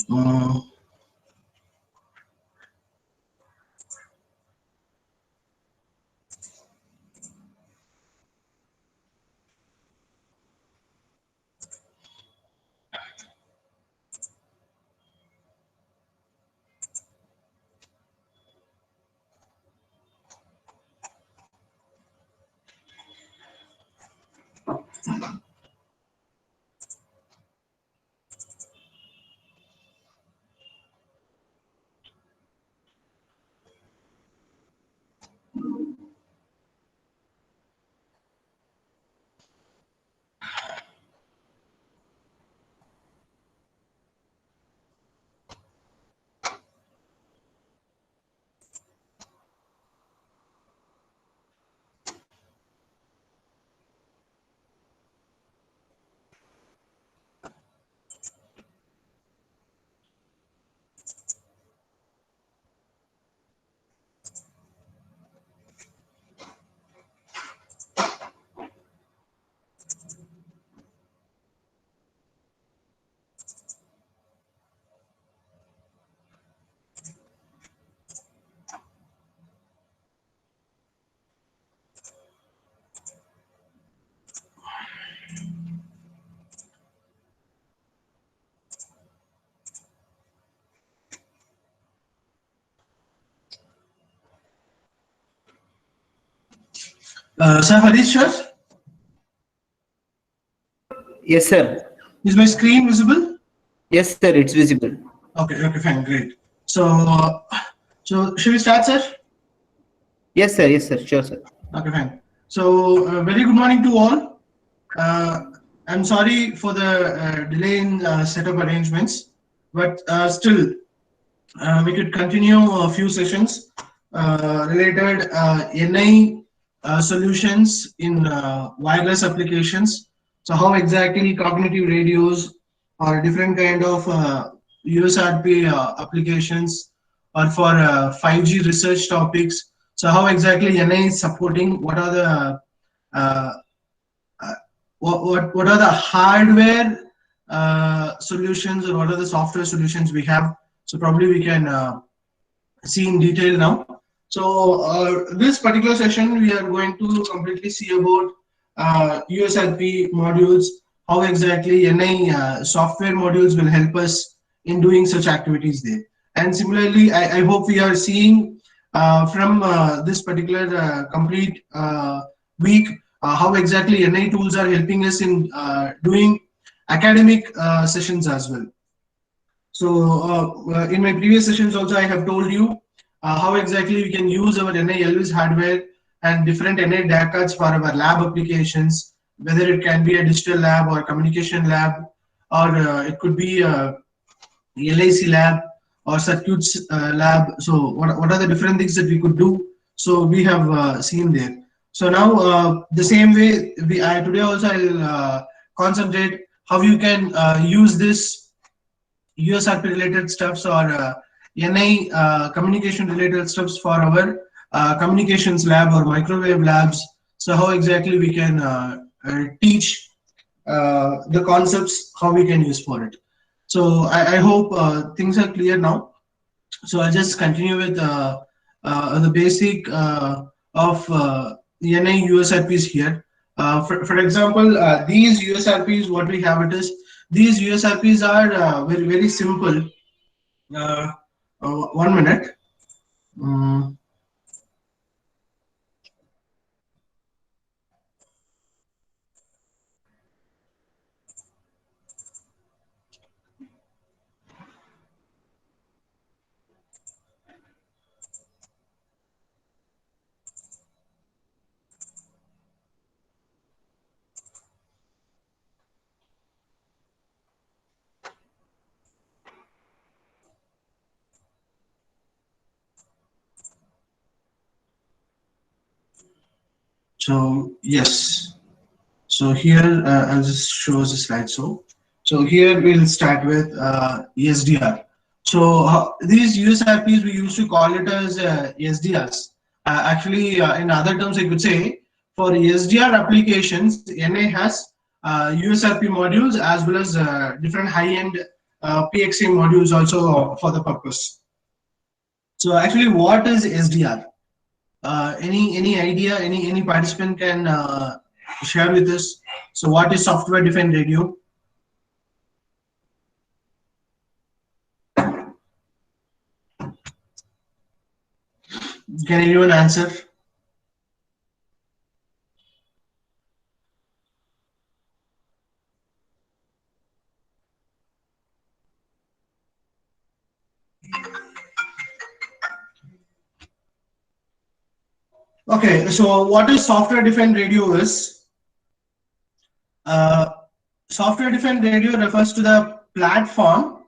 Mm, Sir Harish, sir, Yes, sir. is my screen visible? Yes, sir. It's visible. Okay, fine, great. So should we start, sir? Yes, sir. Yes, sir. Sure, sir. Okay, fine. So, very good morning to all. Uh, I'm sorry for the delay in setup arrangements, but still, we could continue a few sessions related NI solutions in wireless applications. So, how exactly cognitive radios or different kind of USRP applications or for 5G research topics. So, how exactly NI is supporting? What are the uh, uh, what are the hardware solutions or what are the software solutions we have? So probably we can see in detail now. So this particular session we are going to completely see about USRP modules, how exactly NI software modules will help us in doing such activities there. And similarly, I hope we are seeing from this particular complete week how exactly NI tools are helping us in doing academic sessions as well. So in my previous sessions also I have told you how exactly we can use our NI LVIS hardware and different NI DAC cards for our lab applications, whether it can be a digital lab or communication lab, or it could be a LIC lab or circuits lab. So what are the different things that we could do? So we have seen there. So now the same way today also I'll concentrate how you can use this USRP related stuffs or NI communication related stuffs for our communications lab or microwave labs. So how exactly we can teach the concepts, how we can use for it. So I hope things are clear now. So I'll just continue with the basic of NI USRPs here. For example, these USRPs, what we have it is, these USRPs are very simple. Uh, 1 minute. Mm, so yes. So here I'll just show us a slide. So here we'll start with SDR. So these USRPs we used to call it as SDRs. Actually, in other terms, I could say for SDR applications, NA has USRP modules as well as different high-end PXA modules also for the purpose. So actually, what is SDR? Any idea? Any participant can share with us. So what is software defined radio? Can anyone answer? Okay, so what is software defined radio is? Software defined radio refers to the platform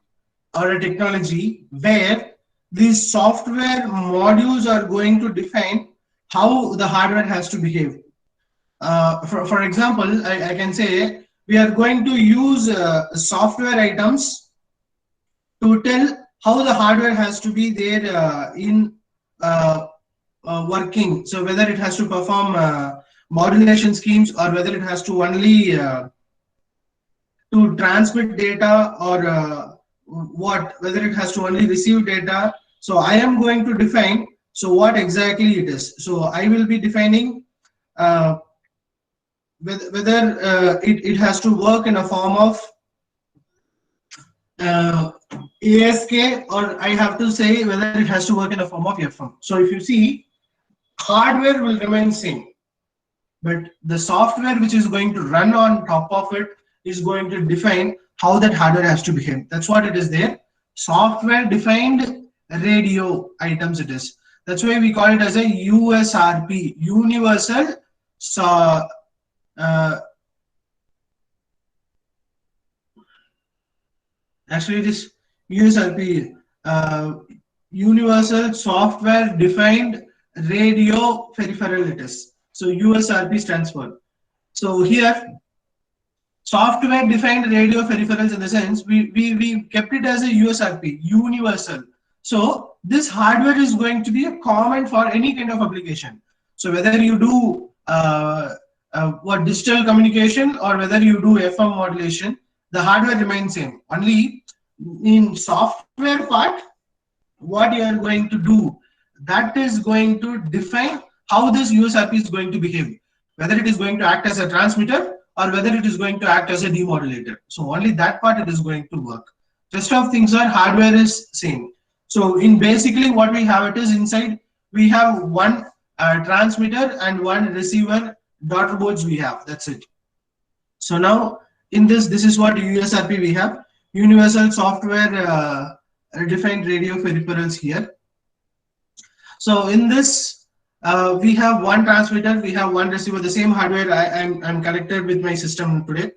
or a technology where these software modules are going to define how the hardware has to behave. For example, I can say we are going to use software items to tell how the hardware has to be there in working. So whether it has to perform modulation schemes or whether it has to only to transmit data or whether it has to only receive data. So I am going to define so what exactly it is. So I will be defining whether it has to work in a form of ASK, or I have to say whether it has to work in a form of FM. So if you see, hardware will remain same, but the software which is going to run on top of it is going to define how that hardware has to behave. That's what it is there. Software defined radio items it is. That's why we call it as a USRP, universal actually it is USRP, universal software defined radio peripheral it is. So USRP stands for. So here software defined radio peripherals, in the sense we kept it as a USRP, universal. So this hardware is going to be a common for any kind of application. So whether you do what digital communication or whether you do FM modulation, the hardware remains same. Only in software part, what you are going to do, that is going to define how this USRP is going to behave, whether it is going to act as a transmitter or whether it is going to act as a demodulator. So only that part it is going to work. Rest of things are hardware is same. So in basically what we have, it is inside we have one transmitter and one receiver daughter boards we have. That's it. So now in this is what USRP we have, universal software defined radio peripherals here. So in this we have one transmitter, we have one receiver, the same hardware I'm connected with my system today.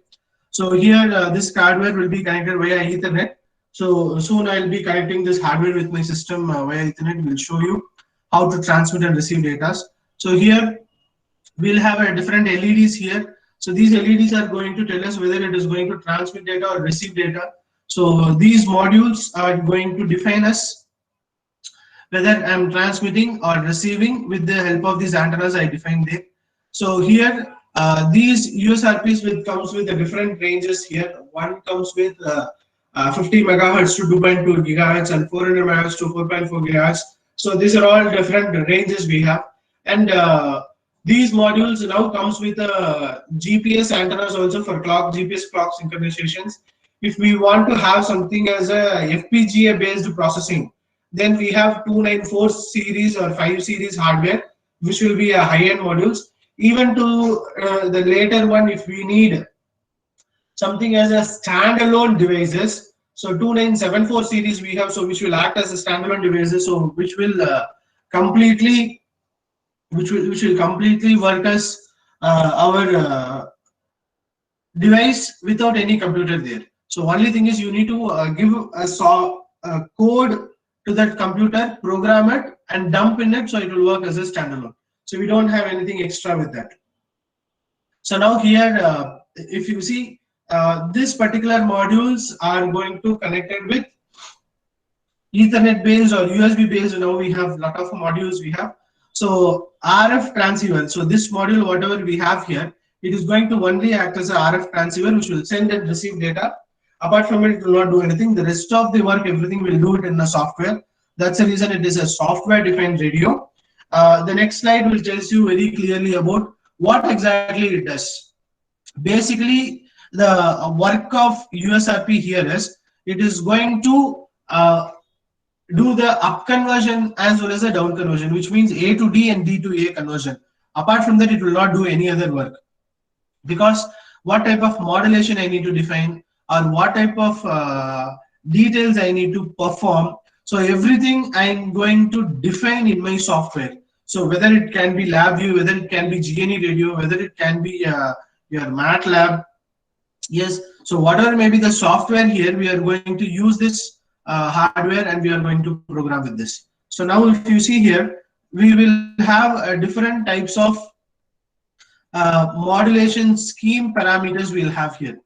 So here this hardware will be connected via Ethernet. So soon I'll be connecting this hardware with my system via Ethernet. We'll show you how to transmit and receive data. So here we'll have a different LEDs here. So these LEDs are going to tell us whether it is going to transmit data or receive data. So these modules are going to define us whether I'm transmitting or receiving with the help of these antennas I defined there. So here these USRPs comes with the different ranges here. One comes with 50 megahertz to 2.2 gigahertz and 400 megahertz to 4.4 gigahertz. So these are all different ranges we have, and these modules now comes with GPS antennas also for GPS clock synchronizations. If we want to have something as a FPGA based processing, then we have 294 series or 5 series hardware, which will be a high-end modules. Even to the later one, if we need something as a standalone devices, so 2974 series we have, so which will act as a standalone devices, so which will completely work as our device without any computer there. So only thing is you need to give a code to that computer, program it and dump in it, so it will work as a standalone. So we don't have anything extra with that. So now here if you see this particular modules are going to connected with Ethernet based or USB based. Now we have a lot of modules we have. So RF transceiver. So this module, whatever we have here, it is going to only act as a RF transceiver, which will send and receive data Apart from it, it will not do anything. The rest of the work, everything will do it in the software. That's the reason it is a software-defined radio. The next slide will tell you very clearly about what exactly it does. Basically, the work of USRP here is it is going to do the up conversion as well as the down conversion, which means A to D and D to A conversion. Apart from that, it will not do any other work, because what type of modulation I need to define, or what type of details I need to perform. So everything I'm going to define in my software. So whether it can be LabVIEW, whether it can be GNE Radio, whether it can be your MATLAB. Yes, so whatever may be the software here, we are going to use this hardware and we are going to program with this. So now if you see here, we will have different types of modulation scheme parameters we'll have here.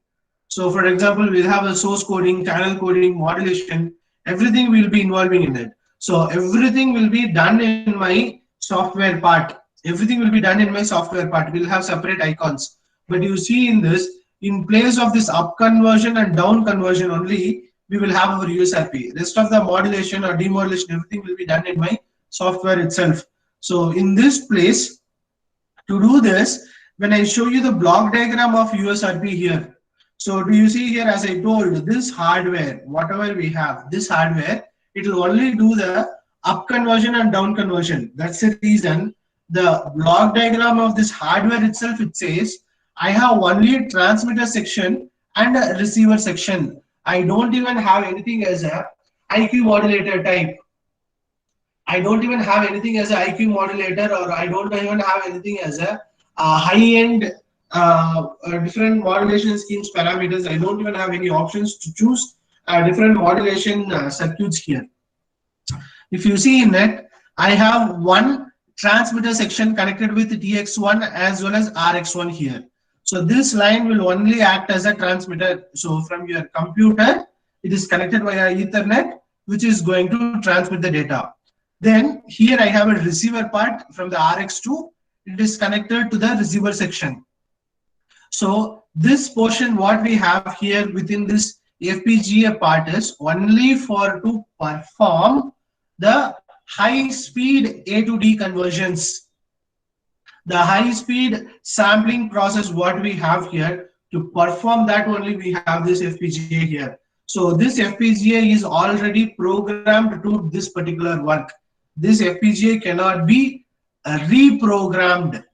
So for example, we'll have a source coding, channel coding, modulation, everything will be involving in it. So everything will be done in my software part. Everything will be done in my software part. We'll have separate icons. But you see in this, in place of this up conversion and down conversion only, we will have our USRP. Rest of the modulation or demodulation, everything will be done in my software itself. So in this place, to do this, when I show you the block diagram of USRP here, so do you see here, as I told, this hardware, whatever we have, this hardware, it will only do the up conversion and down conversion. That's the reason the block diagram of this hardware itself, it says, I have only a transmitter section and a receiver section. I don't even have anything as a IQ modulator type. I don't even have anything as a IQ modulator, or I don't even have anything as a high-end different modulation schemes parameters. I don't even have any options to choose different modulation circuits here. If you see in that, I have one transmitter section connected with TX1 as well as RX1 here. So this line will only act as a transmitter. So from your computer, it is connected via Ethernet, which is going to transmit the data. Then here I have a receiver part from the RX2. It is connected to the receiver section. So this portion, what we have here within this FPGA part, is only for to perform the high speed A to D conversions. The high speed sampling process, what we have here, to perform that only we have this FPGA here. So this FPGA is already programmed to this particular work. This FPGA cannot be reprogrammed.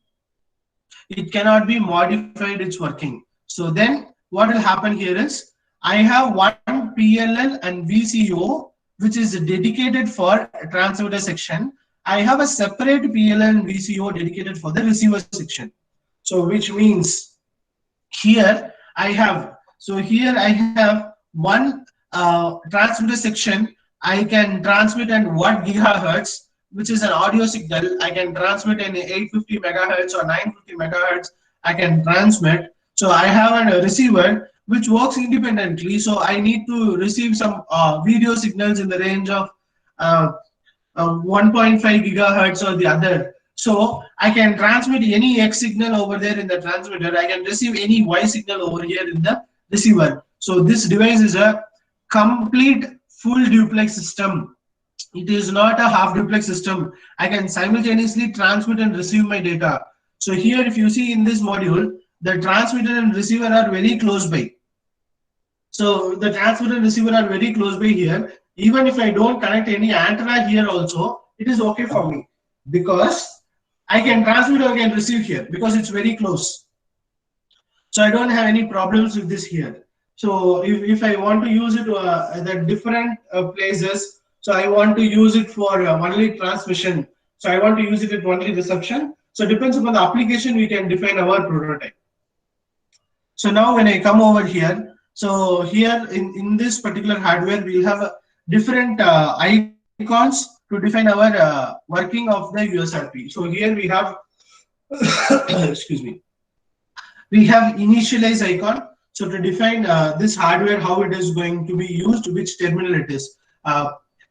It cannot be modified its working. So then what will happen here is, I have one PLL and VCO which is dedicated for transmitter section. I have a separate PLL and VCO dedicated for the receiver section. So which means here I have, so here I have one transmitter section. I can transmit at 1 gigahertz, which is an audio signal. I can transmit in 850 megahertz or 950 megahertz. I can transmit. So I have a receiver which works independently. So I need to receive some video signals in the range of 1.5 gigahertz or the other. So I can transmit any X signal over there in the transmitter. I can receive any Y signal over here in the receiver. So this device is a complete full duplex system. It is not a half duplex system. I can simultaneously transmit and receive my data. So here, if you see in this module, the transmitter and receiver are very close by. So the transmitter and receiver are very close by here. Even if I don't connect any antenna here also, it is okay for me, because I can transmit or I can receive here because it's very close. So I don't have any problems with this here. So if I want to use it at the different places, so I want to use it for only transmission. So I want to use it at only reception. So it depends upon the application, we can define our prototype. So now when I come over here, so here in this particular hardware, we'll have different icons to define our working of the USRP. So here we have, excuse me, we have initialize icon. So to define this hardware, how it is going to be used, which terminal it is.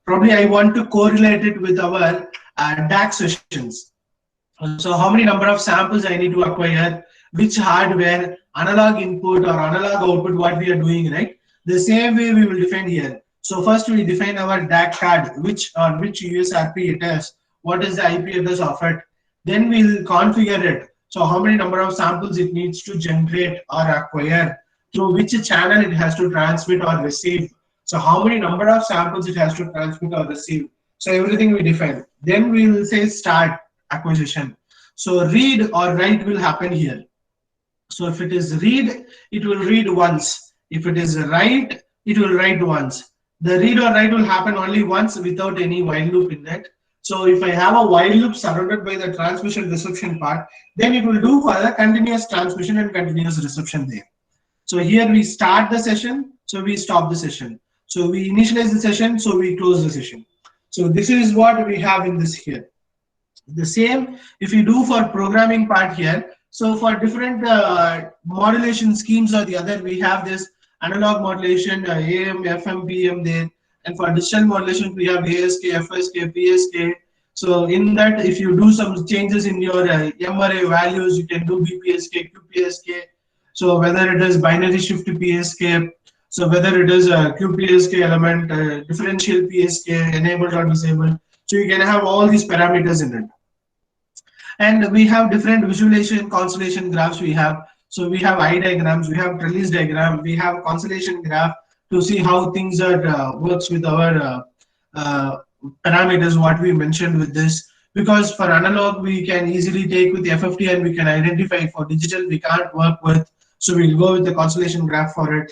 Probably I want to correlate it with our DAC sessions. So how many number of samples I need to acquire, which hardware, analog input or analog output, what we are doing, right? The same way we will define here. So first we define our DAC card, which USRP it is, what is the IP address of it. Then we'll configure it. So how many number of samples it needs to generate or acquire, through which channel it has to transmit or receive. So how many number of samples it has to transmit or receive. So everything we define. Then we will say start acquisition. So read or write will happen here. So if it is read, it will read once. If it is write, it will write once. The read or write will happen only once without any while loop in it. So if I have a while loop surrounded by the transmission reception part, then it will do for the continuous transmission and continuous reception there. So here we start the session, so we stop the session. So we initialize the session, so we close the session. So this is what we have in this here. The same if you do for programming part here. So for different modulation schemes or the other, we have this analog modulation, AM, FM, PM there. And for digital modulation, we have ASK, FSK, PSK. So in that, if you do some changes in your MRA values, you can do BPSK, QPSK. So whether it is binary shift PSK, so whether it is a QPSK element, differential PSK, enabled or disabled. So you can have all these parameters in it. And we have different visualization constellation graphs we have. So we have eye diagrams, we have trellis diagram, we have constellation graph to see how things are works with our parameters what we mentioned with this. Because for analog we can easily take with the FFT and we can identify. For digital we can't work with, so we'll go with the constellation graph for it.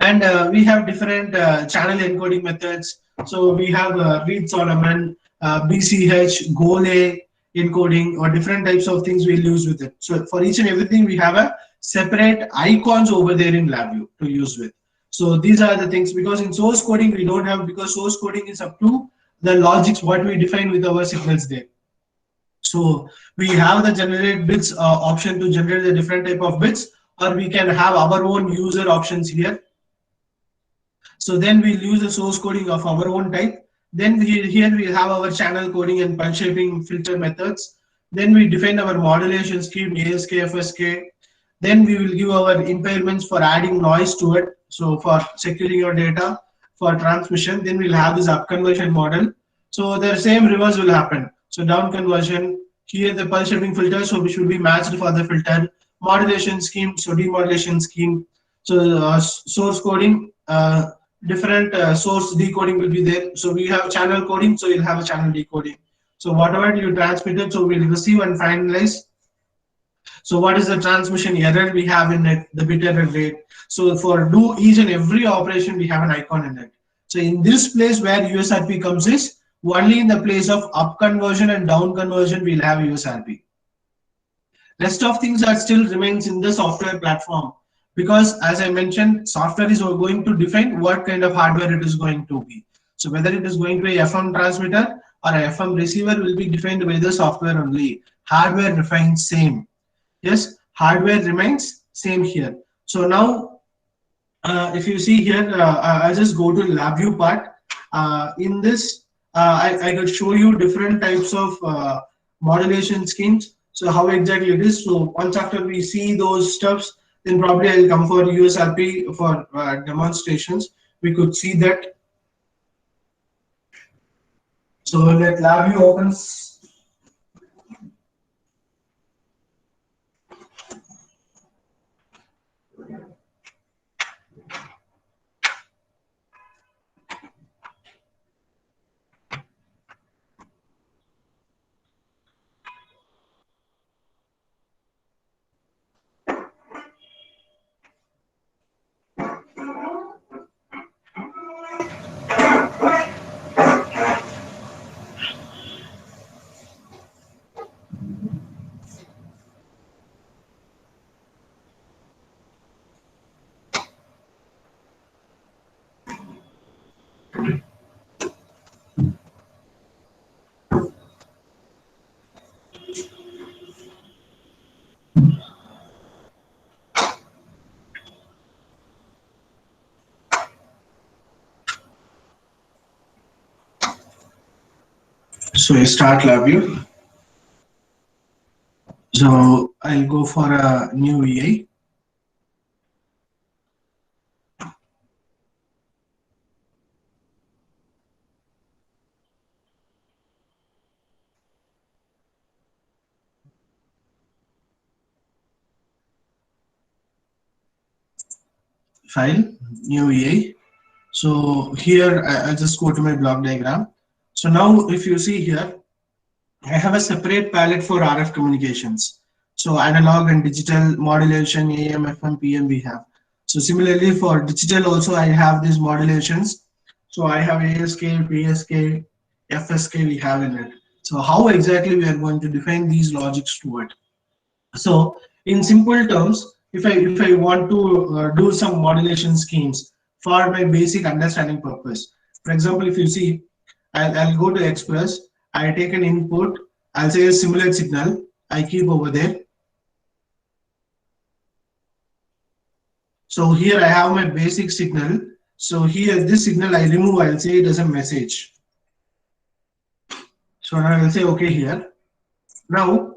And we have different channel encoding methods. So we have Reed Solomon, BCH, GOLE encoding, or different types of things we'll use with it. So for each and everything, we have a separate icons over there in LabVIEW to use with. So these are the things, because in source coding we don't have, because source coding is up to the logics what we define with our signals there. So we have the generate bits option to generate the different type of bits, or we can have our own user options here. So then we'll use the source coding of our own type. Then here we have our channel coding and pulse shaping filter methods. Then we define our modulation scheme, ASK, FSK. Then we will give our impairments for adding noise to it. So for securing your data for transmission, then we'll have this up conversion model. So the same reverse will happen. So down conversion, here the pulse shaping filter, so we should be matched for the filter. Modulation scheme, so demodulation scheme. So source coding, different source decoding will be there. So we have channel coding, so you'll have a channel decoding. So whatever you transmitted, so we'll receive and finalize. So what is the transmission error we have in it, the bit error rate. So for do each and every operation, we have an icon in it. So in this place where USRP comes is only in the place of up conversion and down conversion, we'll have USRP. Rest of things are still remains in the software platform. Because as I mentioned, software is going to define what kind of hardware it is going to be. So whether it is going to be a FM transmitter or a FM receiver will be defined by the software only. Hardware remains same. Yes, hardware remains same here. So now, if you see here, I'll just go to LabVIEW part. In this, I could show you different types of modulation schemes. So how exactly it is. So once after we see those stuffs, then probably I'll come for USRP for demonstrations. We could see that. So let LabVIEW opens. So I start LabVIEW. So I'll go for a new EI. file, new EA. So here I'll just go to my block diagram. So now if you see here, I have a separate palette for RF communications. So analog and digital modulation, AM, FM, PM we have. So similarly for digital also I have these modulations. So I have ASK, PSK, FSK we have in it. So how exactly we are going to define these logics to it? So in simple terms, if I want to do some modulation schemes for my basic understanding purpose. For example, if you see, I'll go to Express, I take an input, I'll say a simulate signal, I keep over there. So here I have my basic signal. So here this signal I remove, I'll say it as a message. So now I'll say okay here. Now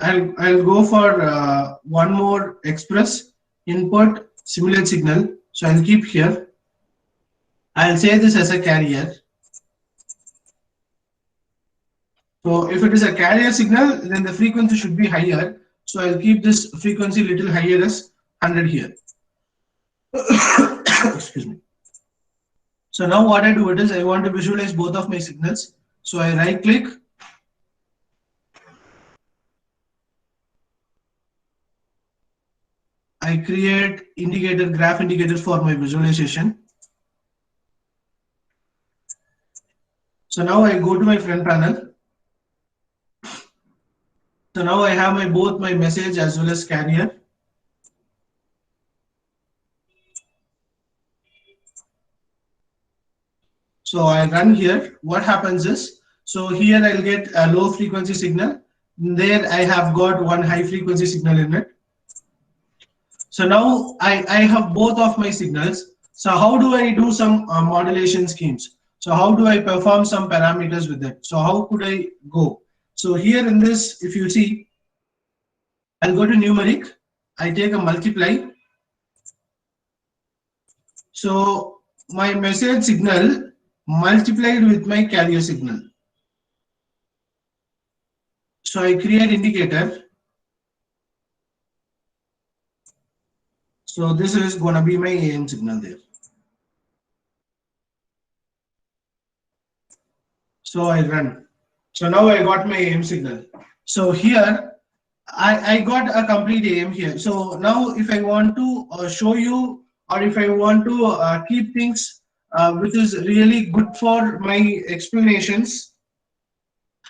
I'll go for one more express input simulate signal. So I'll keep here. I'll say this as a carrier. So if it is a carrier signal, then the frequency should be higher. So I'll keep this frequency little higher as 100 here. Excuse me. So now what I do it is I want to visualize both of my signals. So I right click. I create indicator, graph indicator for my visualization. So now I go to my front panel. So now I have my both my message as well as carrier. So I run here. What happens is, so here I'll get a low frequency signal. There I have got one high frequency signal in it. So now I have both of my signals. So how do I do some modulation schemes? So how do I perform some parameters with it? So how could I go? So here in this, if you see, I'll go to numeric. I take a multiply. So my message signal multiplied with my carrier signal. So I create indicator. So this is going to be my AM signal there. So I run. So now I got my AM signal. So here I got a complete AM here. So now if I want to show you, or if I want to keep things which is really good for my explanations,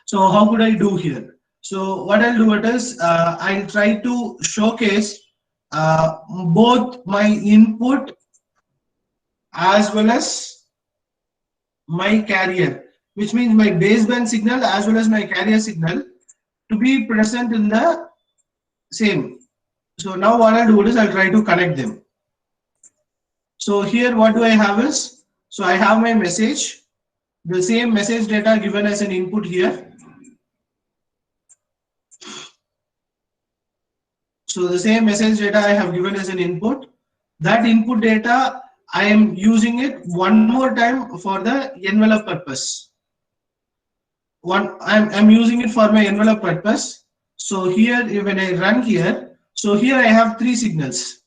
so how could I do here? So what I'll do it is I'll try to showcase both my input as well as my carrier, which means my baseband signal as well as my carrier signal to be present in the same. So now what I'll do is I'll try to connect them. So here what do I have is, so I have my message, the same message data given as an input here. So the same message data I have given as an input. That input data I am using it one more time for the envelope purpose. I'm using it for my envelope purpose. So here when I run here, so here I have three signals.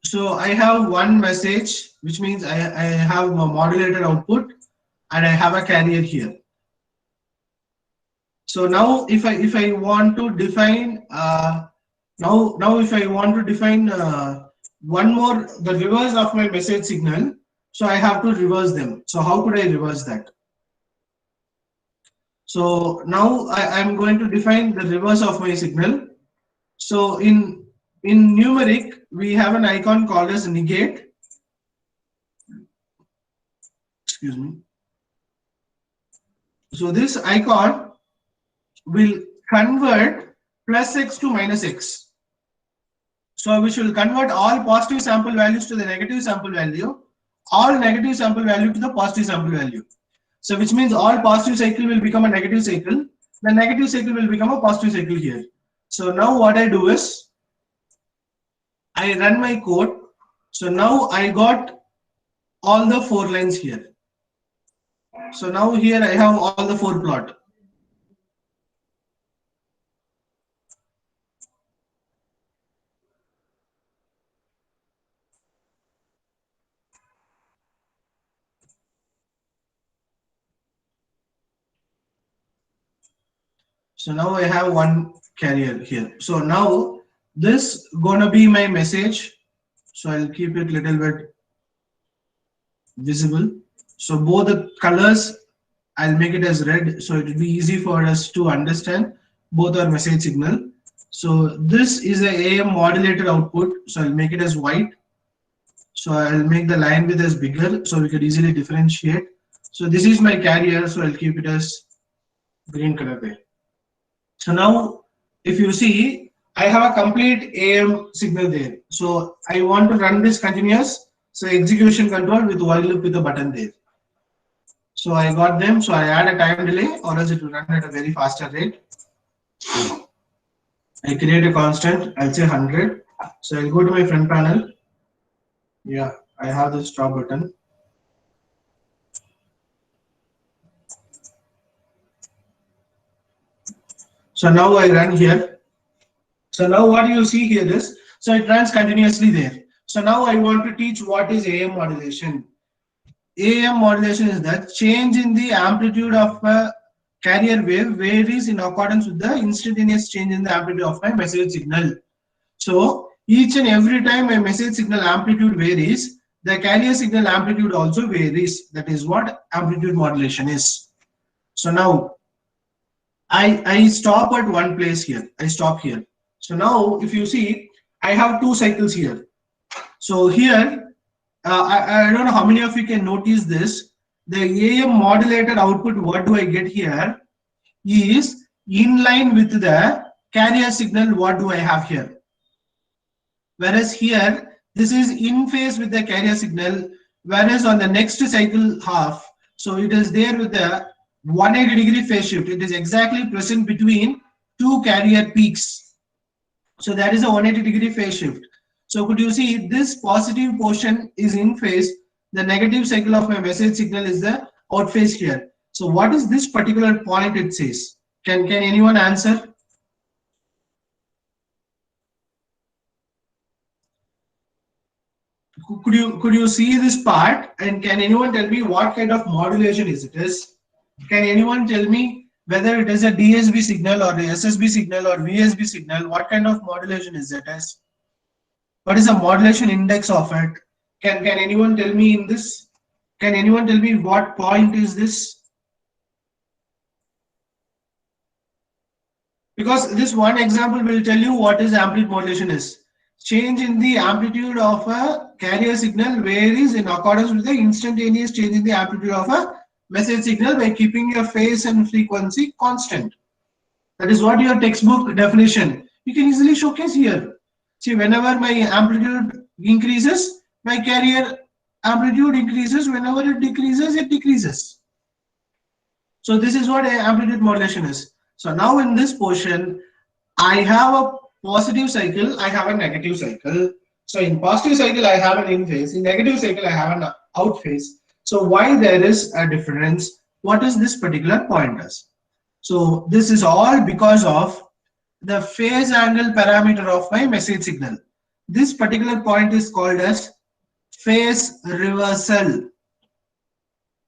So I have one message, which means I have a modulated output, and I have a carrier here. So now if I want to define now if I want to define one more, the reverse of my message signal, so I have to reverse them. So how could I reverse that? So now I'm going to define the reverse of my signal. So in numeric, we have an icon called as negate. Excuse me. So this icon will convert plus x to minus x. So which will convert all positive sample values to the negative sample value, all negative sample value to the positive sample value. So which means all positive cycle will become a negative cycle, the negative cycle will become a positive cycle here. So now what I do is, I run my code. So now I got all the 4 lines here. So now here I have all the 4 plot. So now I have one carrier here. So now this gonna be my message. So I'll keep it little bit visible. So both the colors, I'll make it as red, so it will be easy for us to understand both our message signal. So this is a AM modulated output, so I'll make it as white. So I'll make the line width as bigger, so we could easily differentiate. So this is my carrier, so I'll keep it as green color there. So now, if you see, I have a complete AM signal there. So I want to run this continuous, so execution control with while loop with the button there. So I got them, so I add a time delay or else it will run at a very faster rate. I create a constant, I'll say 100. So I'll go to my front panel. Yeah, I have the stop button. So now I run here. So now what you see here is, so it runs continuously there. So now I want to teach what is AM modulation. AM modulation is that change in the amplitude of a carrier wave varies in accordance with the instantaneous change in the amplitude of my message signal. So each and every time a message signal amplitude varies, the carrier signal amplitude also varies. That is what amplitude modulation is. So now I stop at one place here. I stop here. So now if you see, I have two cycles here. So here, I don't know how many of you can notice this. The AM modulated output, what do I get here, is in line with the carrier signal, what do I have here. Whereas here, this is in phase with the carrier signal, whereas on the next cycle half, so it is there with the 180-degree phase shift. It is exactly present between two carrier peaks. So that is a 180-degree phase shift. So could you see this positive portion is in phase, the negative cycle of my message signal is the out phase here. So what is this particular point it says? Can anyone answer? Could you see this part, and can anyone tell me what kind of modulation is it is? Can anyone tell me whether it is a DSB signal or a SSB signal or VSB signal? What kind of modulation is it as? What is the modulation index of it? Can anyone tell me in this? Can anyone tell me what point is this? Because this one example will tell you what is amplitude modulation is. Change in the amplitude of a carrier signal varies in accordance with the instantaneous change in the amplitude of a message signal by keeping your phase and frequency constant. That is what your textbook definition. You can easily showcase here. See, whenever my amplitude increases, my carrier amplitude increases. Whenever it decreases, it decreases. So this is what amplitude modulation is. So now in this portion, I have a positive cycle, I have a negative cycle. So in positive cycle, I have an in phase. In negative cycle, I have an out phase. So why there is a difference? What is this particular point as? So this is all because of the phase angle parameter of my message signal. This particular point is called as phase reversal.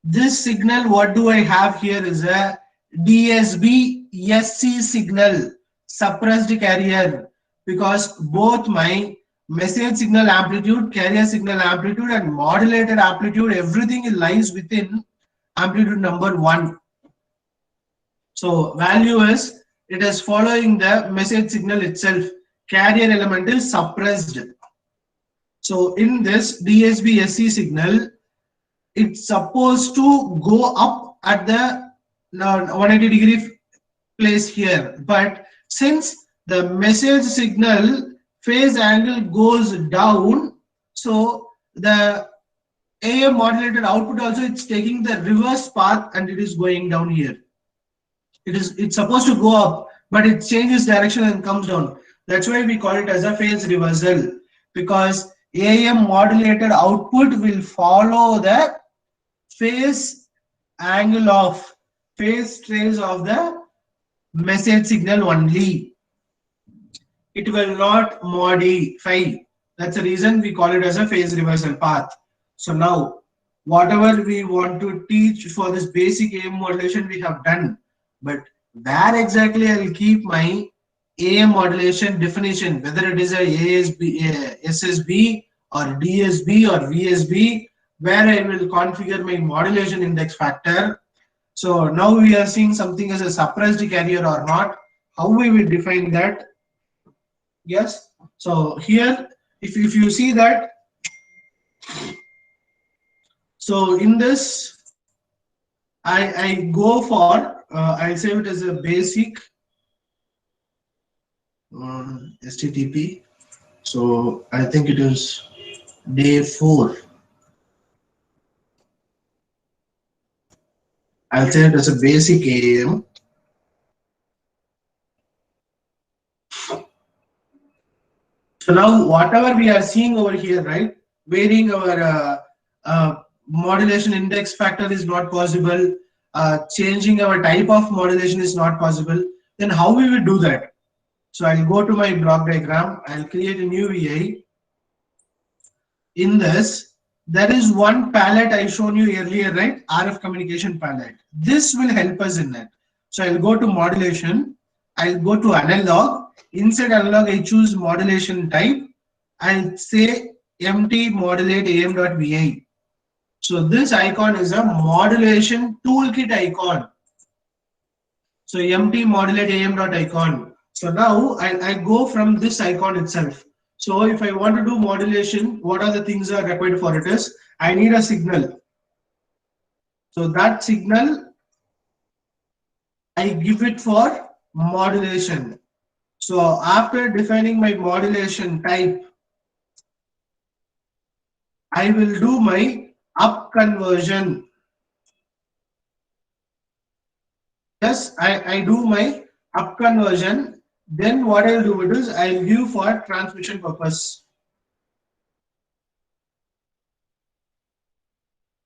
This signal, what do I have here is a DSB SC signal, suppressed carrier, because both my message signal amplitude, carrier signal amplitude and modulated amplitude, everything lies within amplitude number 1. So value is, it is following the message signal itself. Carrier element is suppressed. So in this DSB SC signal, it's supposed to go up at the 180-degree place here. But since the message signal phase angle goes down, so the AM modulated output also, it's taking the reverse path and it is going down here. It's supposed to go up, but it changes direction and comes down. That's why we call it as a phase reversal, because AM modulated output will follow the phase angle of phase trace of the message signal only. It will not modify. That's the reason we call it as a phase reversal path. So now, whatever we want to teach for this basic AM modulation, we have done. But where exactly I'll keep my AM modulation definition, whether it is a ASB, SSB or DSB or VSB, where I will configure my modulation index factor. So now we are seeing something as a suppressed carrier or not. How we will define that? Yes. So here, if you see that, so in this, I go for, I'll save it as a basic HTTP. So I think it is day 4. I'll say it as a basic AAM. So now whatever we are seeing over here, right, varying our modulation index factor is not possible, changing our type of modulation is not possible, then how we will do that? So I'll go to my block diagram, I'll create a new VI. In this, there is one palette I shown you earlier, right? RF communication palette. This will help us in that. So I'll go to modulation, I'll go to analog. Inside analog, I choose modulation type. I'll say MT modulate AM.vi. So this icon is a modulation toolkit icon. So MT modulate AM.icon. So now I go from this icon itself. So if I want to do modulation, what are the things that are required for it is, I need a signal. So that signal, I give it for modulation. So after defining my modulation type, I will do my up conversion. Yes, I do my up conversion. Then what I'll do it is I'll give for transmission purpose.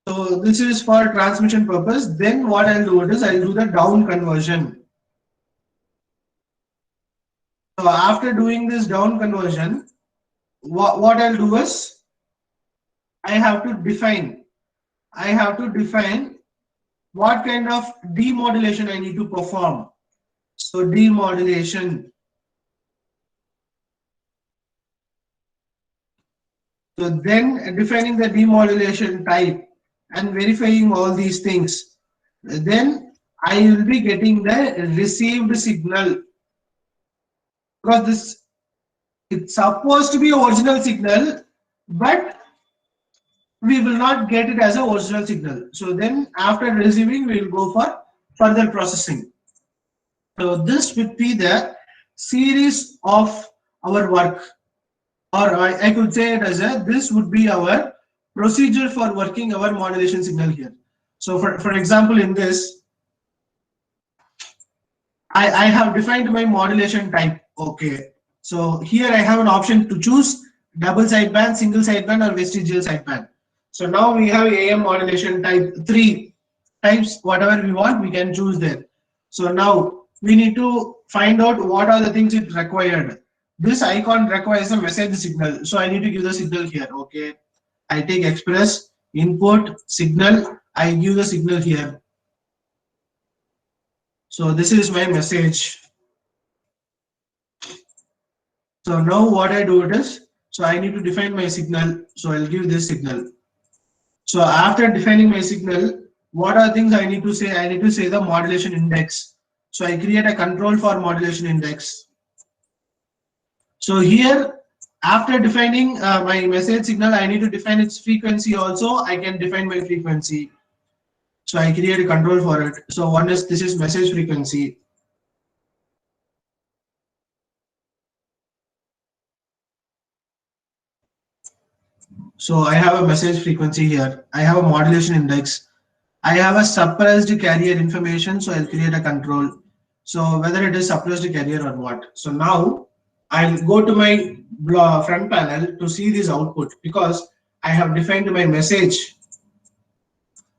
So this is for transmission purpose. Then what I'll do it is I'll do the down conversion. So after doing this down conversion, what I'll do is I have to define. I have to define what kind of demodulation I need to perform. So demodulation. So then defining the demodulation type and verifying all these things. Then I will be getting the received signal, because this, it's supposed to be original signal, but we will not get it as a original signal. So then after receiving, we will go for further processing. So this would be the series of our work, or I could say it as a, this would be our procedure for working our modulation signal here. So for example, in this, I have defined my modulation type. Okay. So here I have an option to choose double sideband, single sideband, or vestigial sideband. So now we have AM modulation type 3 types, whatever we want, we can choose there. So now we need to find out what are the things it required. This icon requires a message signal. So I need to give the signal here. Okay. I take express, input, signal, I give the signal here. So this is my message. So now what I do it is, so I need to define my signal. So I'll give this signal. So after defining my signal, what are things I need to say? I need to say the modulation index. So I create a control for modulation index. So here, after defining my message signal, I need to define its frequency also. I can define my frequency. So I create a control for it. So one is, this is message frequency. So I have a message frequency here. I have a modulation index. I have a suppressed carrier information, so I'll create a control. So whether it is suppressed carrier or what. So now I'll go to my front panel to see this output, because I have defined my message.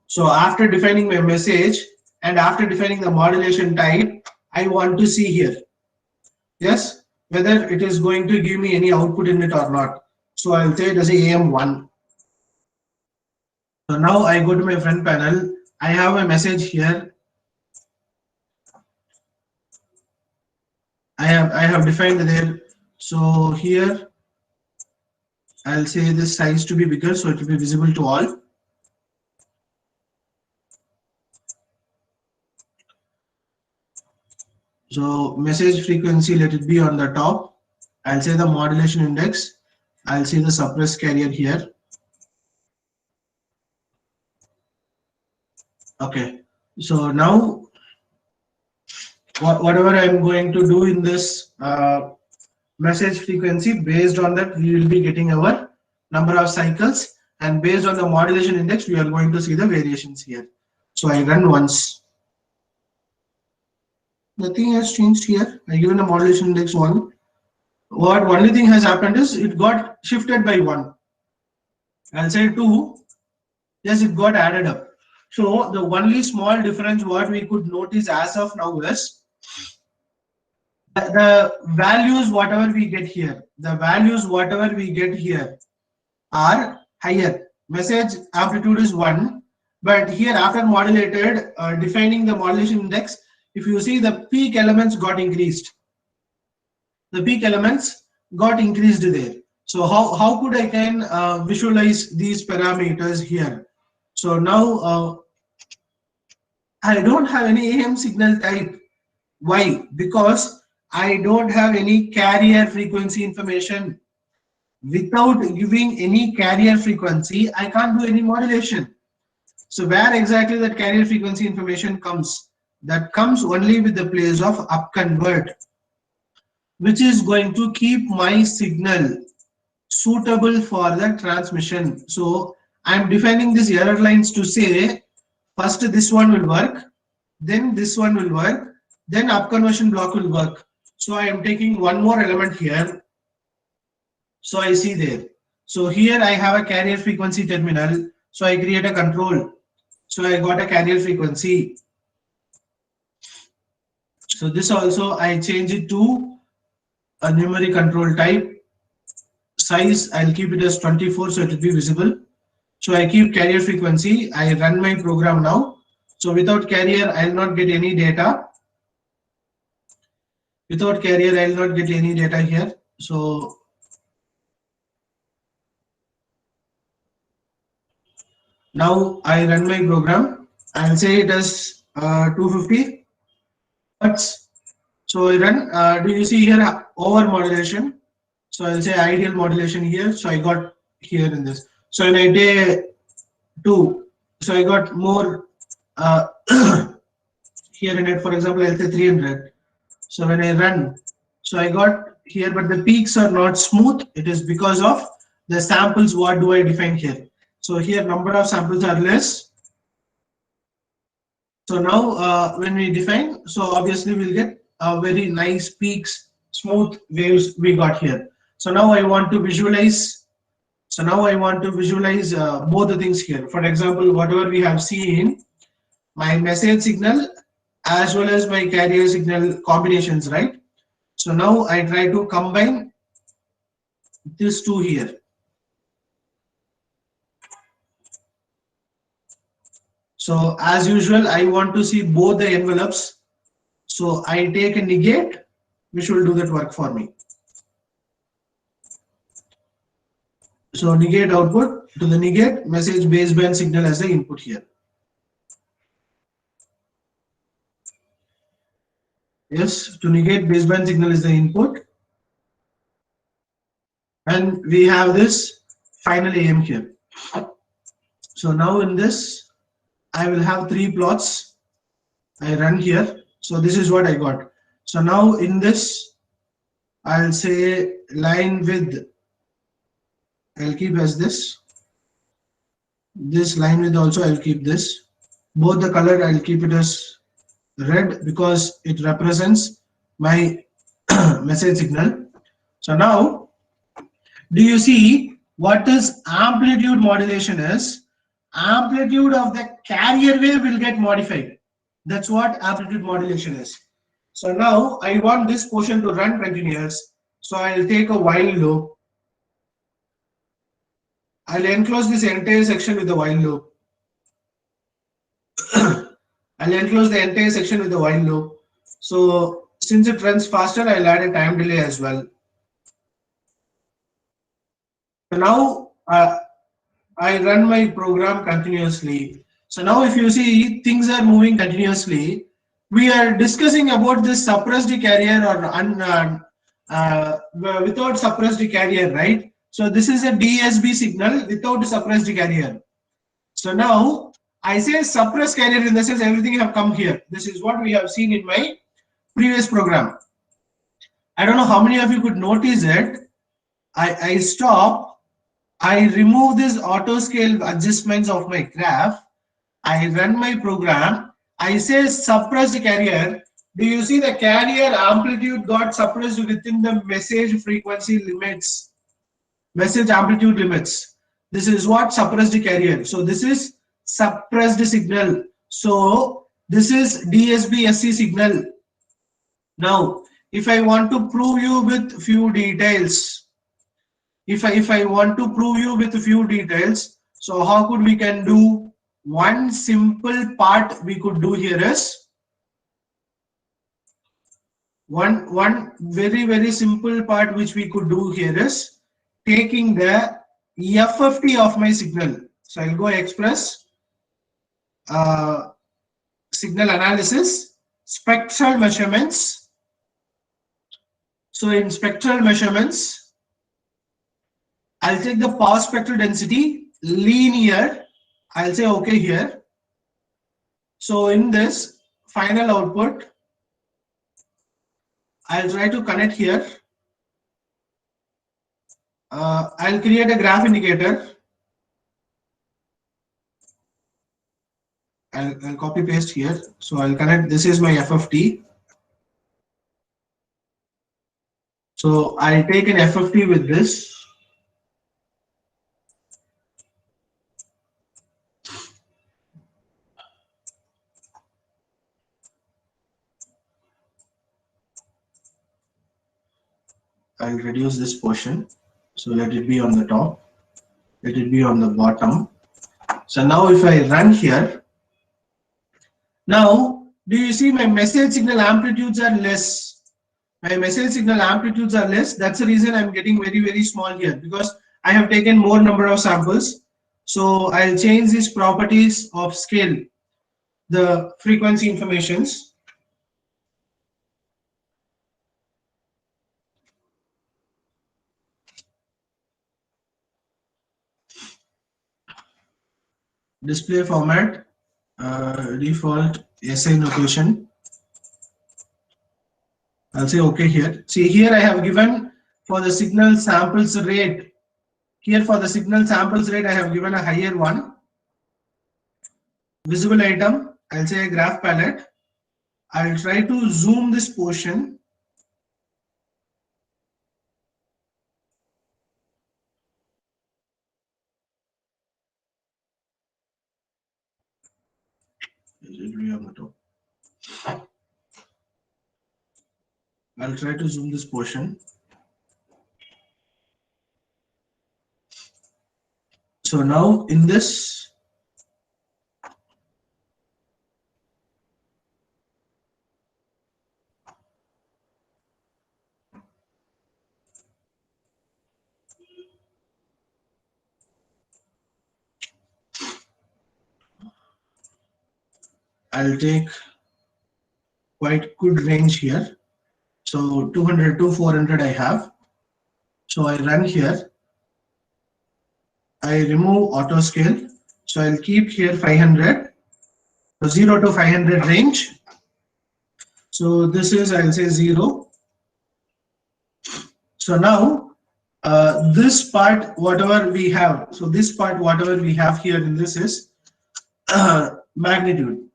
So after defining my message and after defining the modulation type, I want to see here, yes, whether it is going to give me any output in it or not. So I'll say it as a AM1. So now I go to my front panel. I have a message here. I have defined there. So here I'll say this size to be bigger, so it will be visible to all. So message frequency, let it be on the top. I'll say the modulation index. I'll see the suppressed carrier here. Okay. So now whatever I'm going to do in this message frequency, based on that we will be getting our number of cycles, and based on the modulation index we are going to see the variations here. So I run once. Nothing has changed here. I given a modulation index 1. What only thing has happened is it got shifted by 1. I'll say 2. Yes, it got added up. So the only small difference what we could notice as of now is the values whatever we get here. The values whatever we get here are higher. Message amplitude is 1, but here after modulated, defining the modulation index, if you see the peak elements got increased. The peak elements got increased there. So how could I can visualize these parameters here? So now I don't have any AM signal type. Why? Because I don't have any carrier frequency information. Without giving any carrier frequency, I can't do any modulation. So where exactly that carrier frequency information comes? That comes only with the place of upconvert, which is going to keep my signal suitable for the transmission. So I'm defining these error lines to say first this one will work, then this one will work, then upconversion block will work. So I am taking one more element here. So I see there. So here I have a carrier frequency terminal. So I create a control. So I got a carrier frequency. So this also I change it to a numeric control type. Size I'll keep it as 24 so it will be visible. So I keep carrier frequency. I run my program now. So without carrier I'll not get any data. Without carrier I'll not get any data here. So now I run my program. I'll say it as 250 hertz. So I run. Do you see here over modulation? So I'll say ideal modulation here. So I got here in this. So in a day 2, so I got more here in it. For example, I'll say 300. So when I run, so I got here, but the peaks are not smooth. It is because of the samples. What do I define here? So here number of samples are less. So now when we define, so obviously we'll get very nice peaks, smooth waves we got here. So now I want to visualize. So now I want to visualize both the things here. For example, whatever we have seen, my message signal as well as my carrier signal combinations, right? So now I try to combine these two here. So as usual, I want to see both the envelopes. So I take a negate, which will do that work for me. So negate output to the negate message baseband signal as the input here. Yes, to negate baseband signal is the input. And we have this final AM here. So now in this, I will have 3 plots. I run here. So this is what I got. So now in this, I'll say line width. I'll keep as this. This line width also I'll keep this. Both the color I'll keep it as red because it represents my message signal. So now, do you see what is amplitude modulation is? Amplitude of the carrier wave will get modified. That's what amplitude modulation is. So now I want this portion to run continuous. So I'll take a while loop. I'll enclose this entire section with the while loop. I'll enclose the entire section with the while loop. So since it runs faster, I'll add a time delay as well. So now I run my program continuously. So now if you see things are moving continuously, we are discussing about this suppressed carrier or without suppressed carrier, right? So this is a DSB signal without suppressed carrier. So now I say suppressed carrier in the sense everything have come here. This is what we have seen in my previous program. I don't know how many of you could notice it. I stop, I remove this auto scale adjustments of my graph, I run my program, I say suppressed carrier. Do you see the carrier amplitude got suppressed within the message frequency limits, message amplitude limits? This is what suppressed carrier. So this is suppressed signal. So this is DSB-SC signal. Now, if I want to prove you with few details, if I want to prove you with few details, so how could we can do? One simple part we could do here is one very simple part which we could do here is taking the FFT of my signal. So I'll go express signal analysis, spectral measurements. So in spectral measurements, I'll take the power spectral density linear. I'll say okay here. So in this final output, I'll try to connect here. I'll create a graph indicator. I'll copy paste here. So I'll connect. This is my FFT. So I'll take an FFT with this. I'll reduce this portion. So let it be on the top. Let it be on the bottom. So now if I run here, now do you see my message signal amplitudes are less? My message signal amplitudes are less. That's the reason I'm getting very small here, because I have taken more number of samples. So I'll change these properties of scale, the frequency informations. Display format, default SI notation. I'll say okay here. See here I have given for the signal samples rate. Here for the signal samples rate I have given a higher one. Visible item, I'll say a graph palette. I'll try to zoom this portion. It will be on the top. I'll try to zoom this portion. So now in this, I'll take quite good range here. So 200 to 400 I have. So I run here. I remove auto scale. So I'll keep here 500. So 0 to 500 range. So this is, I'll say 0. So now this part, whatever we have, so this part, whatever we have here in this is magnitude.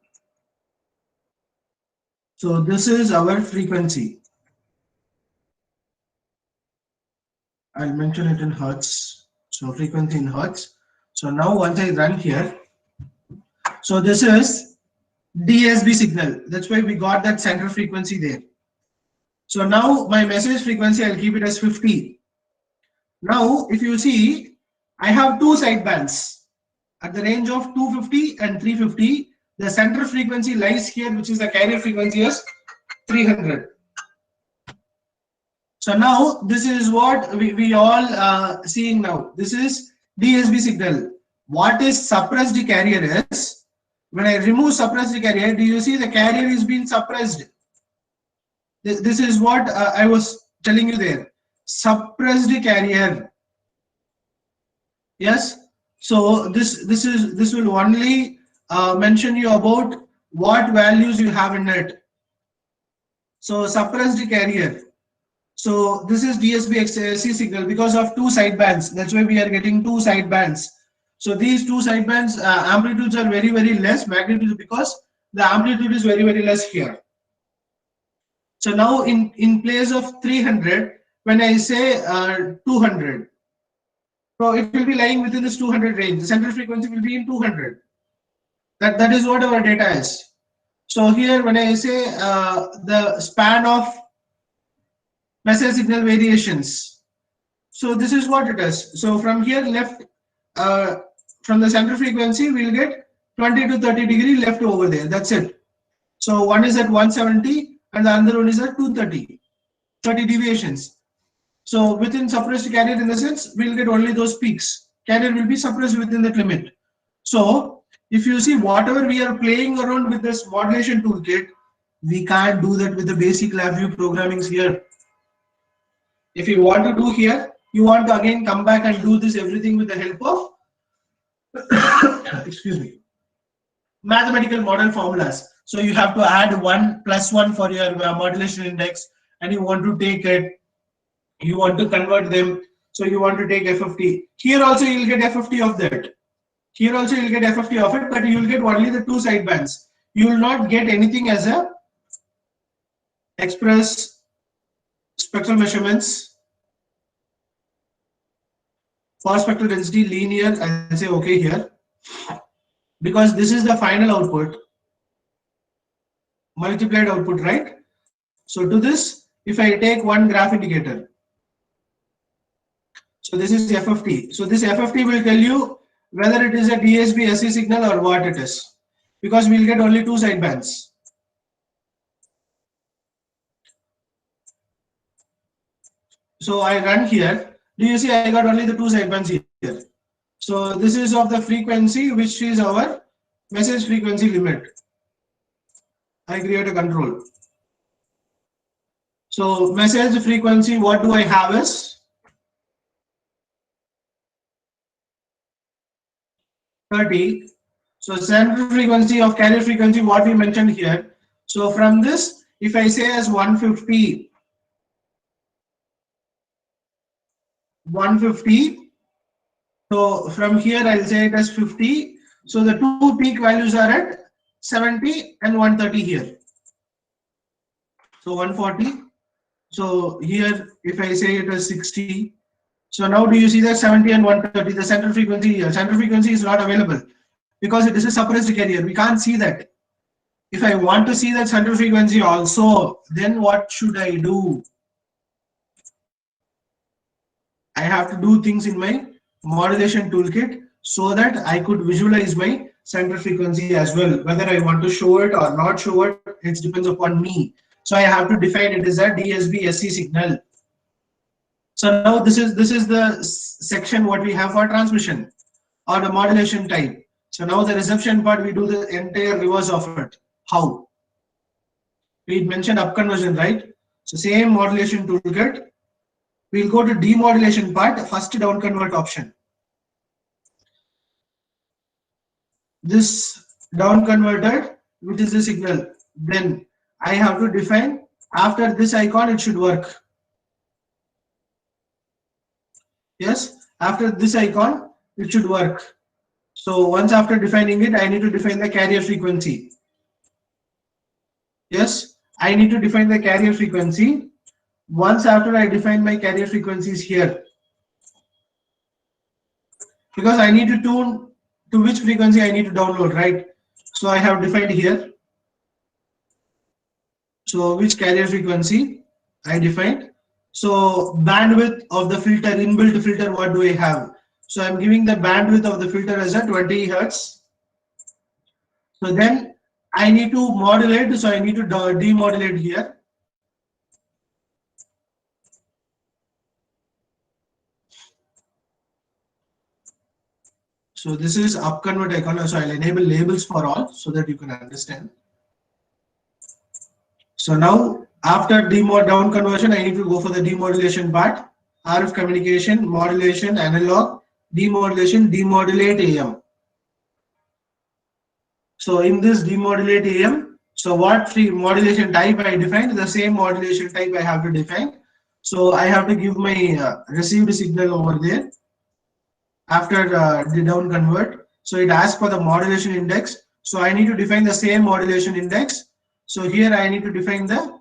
So this is our frequency. I'll mention it in hertz. So frequency in hertz. So now once I run here, so this is DSB signal. That's why we got that center frequency there. So now my message frequency, I'll keep it as 50. Now if you see, I have two sidebands at the range of 250 and 350. The center frequency lies here, which is the carrier frequency is 300. So now this is what we all seeing now. This is DSB signal. What is suppressed carrier is, when I remove suppressed carrier, do you see the carrier is being suppressed? This is what I was telling you there. Suppressed carrier. Yes. So this will only mention you about what values you have in it. So suppressed carrier. So this is DSB XC signal because of two sidebands. That's why we are getting two sidebands. So these two sidebands amplitudes are very less, magnitude because the amplitude is very less here. So now in place of 300, when I say 200, so it will be lying within this 200 range. The central frequency will be in 200. That is what our data is. So here when I say the span of message signal variations, so this is what it is. So from here left, from the center frequency, we'll get 20 to 30 degree left over there. That's it. So one is at 170 and the other one is at 230, 30 deviations. So within suppressed carrier, in the sense, we'll get only those peaks. Carrier will be suppressed within that limit. So if you see whatever we are playing around with this modulation toolkit, we can't do that with the basic LabVIEW programmings here. If you want to do here, you want to again come back and do this everything with the help of excuse me, mathematical model formulas. So you have to add 1 plus 1 for your modulation index, and you want to take it, you want to convert them, so you want to take FFT. Here also you will get FFT of that. Here also you will get FFT of it, but you will get only the two sidebands. You will not get anything as a express spectral measurements for spectral density linear. I'll say okay here, because this is the final output, multiplied output, right? So to this, if I take one graph indicator, so this is FFT. So this FFT will tell you whether it is a DSB SE signal or what it is, because we'll get only two sidebands. So I run here. Do you see I got only the two sidebands here? So this is of the frequency, which is our message frequency limit. I create a control. So message frequency, what do I have is 30. So central frequency of carrier frequency, what we mentioned here. So from this, if I say as 150, 150. So from here I'll say it as 50. So the two peak values are at 70 and 130 here. So 140. So here if I say it as 60. So now do you see that 70 and 130, the central frequency here? Central frequency is not available because it is a suppressed carrier. We can't see that. If I want to see that central frequency also, then what should I do? I have to do things in my modulation toolkit so that I could visualize my central frequency as well. Whether I want to show it or not show it, it depends upon me. So I have to define it as a DSB SE signal. So now this is the section what we have for transmission or the modulation type. So now the reception part, we do the entire reverse of it. How? We mentioned up conversion, right? So same modulation toolkit. We'll go to demodulation part, first down convert option. This down converted, which is the signal, then I have to define after this icon it should work. Yes, after this icon it should work. So once after defining it, I need to define the carrier frequency. Yes, I need to define the carrier frequency. Once after I define my carrier frequencies here, because I need to tune to which frequency I need to download, right? So I have defined here. So which carrier frequency I defined. So bandwidth of the filter, inbuilt filter, what do I have? So I'm giving the bandwidth of the filter as a 20 Hertz. So then I need to modulate, so I need to demodulate here. So this is upconvert icon. So I'll enable labels for all so that you can understand. So now after down conversion, I need to go for the demodulation part. RF communication, modulation, analog, demodulation, demodulate AM. So in this demodulate AM, so what free modulation type I defined, the same modulation type I have to define. So I have to give my received signal over there after the down convert. So it asks for the modulation index. So I need to define the same modulation index. So here I need to define the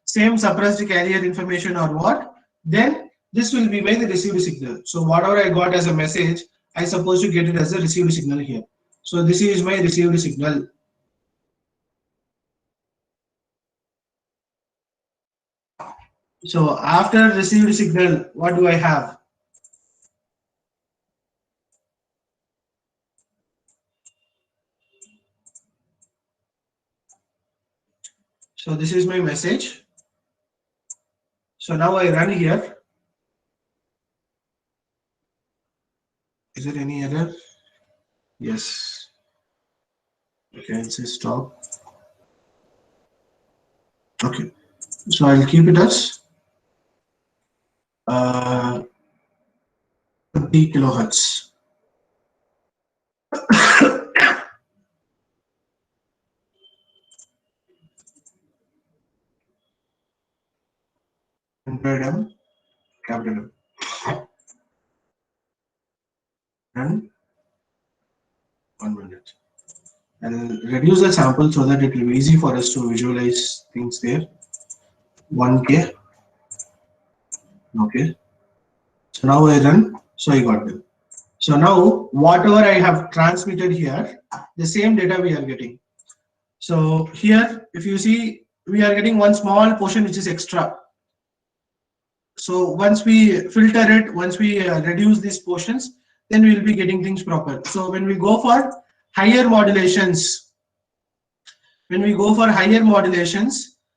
same suppressed carrier information or what. Then this will be the received signal. So whatever I got as a message, I suppose to get it as a received signal here. So this is my received signal. So after received signal, what do I have? So this is my message. So now I run here. Is there any error? Yes. Okay, I'll say stop. Okay. So I'll keep it as 30 kilohertz. M, capital M. And 1 minute. I'll reduce the sample so that it will be easy for us to visualize things there. 1K. Okay. So now I run. So I got it. So now whatever I have transmitted here, the same data we are getting. So here, if you see, we are getting one small portion which is extra. So once we filter it, once we reduce these portions, then we will be getting things proper. So when we go for higher modulations,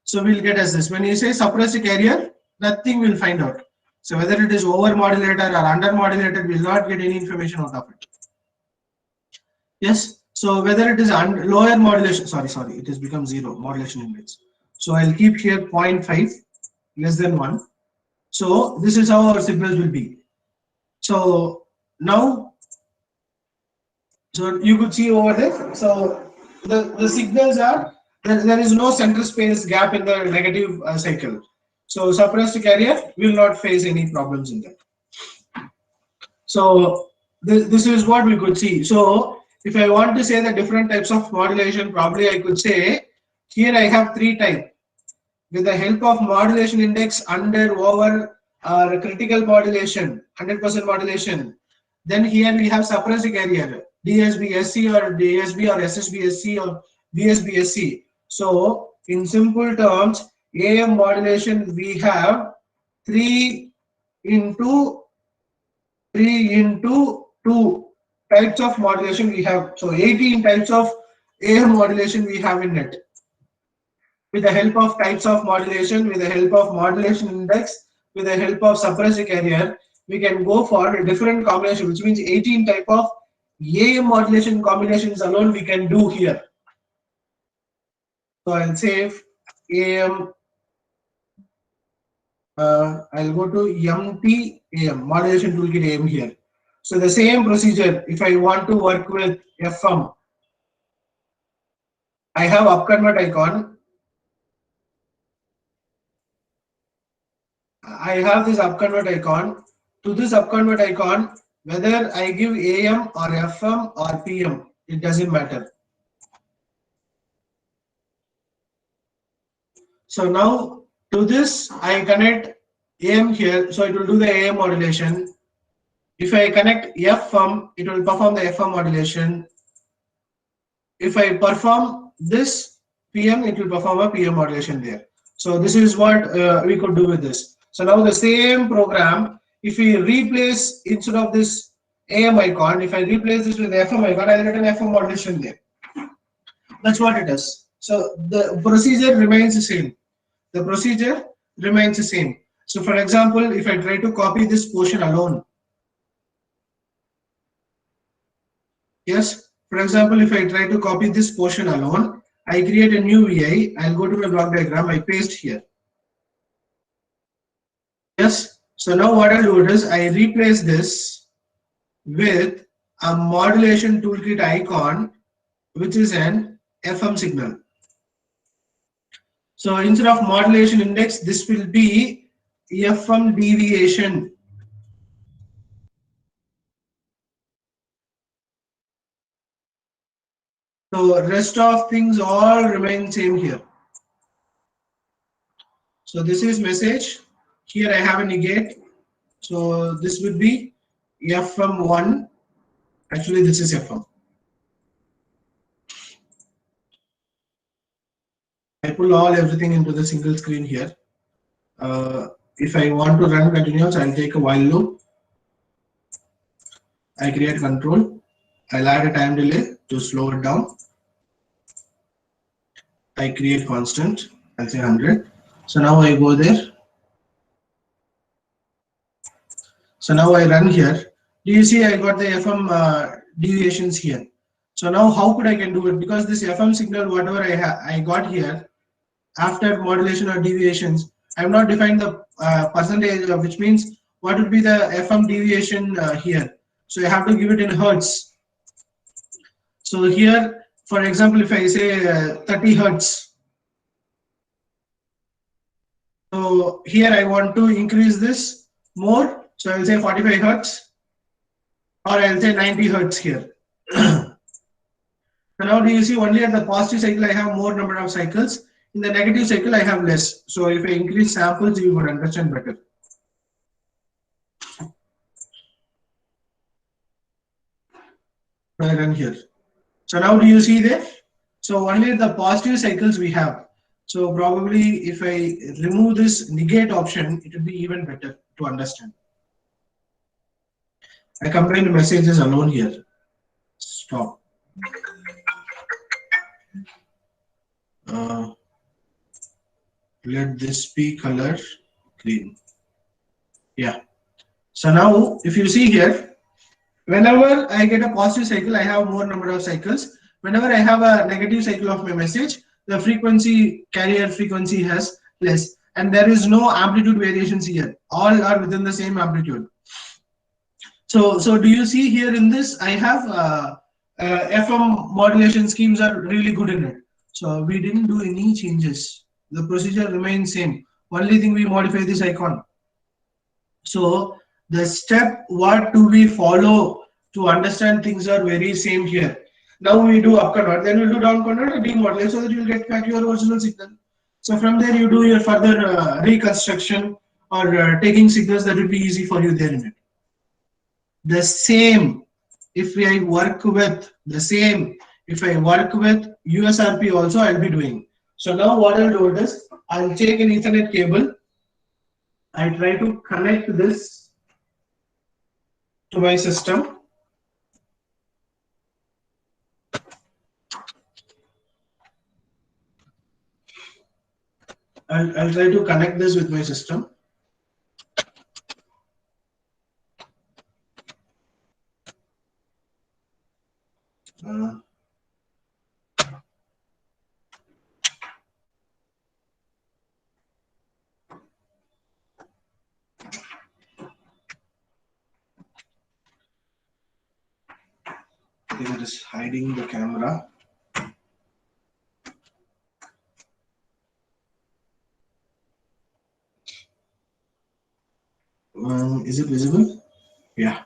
so we'll get as this. When you say suppressed carrier, nothing will find out. So whether it is over modulated or under modulated, we'll not get any information out of it. Yes. So whether it is lower modulation, sorry, it has become 0 modulation index. So I'll keep here 0.5 less than 1. So this is how our signals will be. So now, so you could see over there. So the signals are there is no central space gap in the negative cycle. So suppressed carrier will not face any problems in that. So this is what we could see. So if I want to say the different types of modulation, probably I could say here I have 3 types. With the help of modulation index under over critical modulation, 100% modulation. Then here we have suppressed carrier, DSBSC or DSB or SSBSC or BSBSC. So in simple terms, AM modulation we have 3 into 2 types of modulation we have. So 18 types of AM modulation we have in it. With the help of types of modulation, with the help of modulation index, with the help of suppressed carrier, we can go for a different combination, which means 18 type of AM modulation combinations alone we can do here. So I'll save AM, I'll go to MT AM, modulation toolkit AM here. So the same procedure, if I want to work with FM, I have upconvert icon. I have this upconvert icon. To this upconvert icon, whether I give AM or FM or PM, it doesn't matter. So now to this, I connect AM here, so it will do the AM modulation. If I connect FM, it will perform the FM modulation. If I perform this PM, it will perform a PM modulation there. So this is what we could do with this. So now the same program, if we replace, instead of this AM icon, if I replace this with FM icon, I'll get an FM modulation there. That's what it is. So the procedure remains the same. The procedure remains the same. So for example, if I try to copy this portion alone, Yes. For example, if I try to copy this portion alone, I create a new VI. I'll go to my block diagram. I paste here. Yes. So now what I'll do is I replace this with a modulation toolkit icon, which is an FM signal. So instead of modulation index, this will be FM deviation. So rest of things all remain same here. So this is message. Here I have a negate. So this would be FM1. Actually, this is FM. I pull everything into the single screen here. If I want to run continuous, I'll take a while loop. I create control. I'll add a time delay to slow it down. I create constant. I'll say 100. So now I go there. So now I run here. Do you see I got the FM deviations here? So now how could I can do it? Because this FM signal, whatever I got here, after modulation or deviations, I have not defined the percentage, which means what would be the FM deviation here. So I have to give it in hertz. So here, for example, if I say 30 hertz, so here I want to increase this more. So I'll say 45 hertz, or I'll say 90 hertz here. So now do you see only at the positive cycle I have more number of cycles. In the negative cycle I have less. So if I increase samples, you would understand better. I run here. So now do you see there? So only the positive cycles we have. So probably if I remove this negate option, it will be even better to understand. I combine the messages alone here. Stop. Let this be color green. Yeah. So now if you see here, whenever I get a positive cycle, I have more number of cycles. Whenever I have a negative cycle of my message, the frequency, carrier frequency has less. And there is no amplitude variations here. All are within the same amplitude. So do you see here in this, I have FM modulation schemes are really good in it. So we didn't do any changes. The procedure remains same. Only thing we modify this icon. So the step what do we follow to understand things are very same here. Now we do up convert, then we'll do down convert and demodulate so that you'll get back your original signal. So from there you do your further reconstruction or taking signals that will be easy for you there in it. The same if I work with USRP also I'll be doing. So now what I'll do is I'll take an Ethernet cable. I try to connect this to my system. I'll try to connect this with my system. I think it is hiding the camera. Is it visible? Yeah.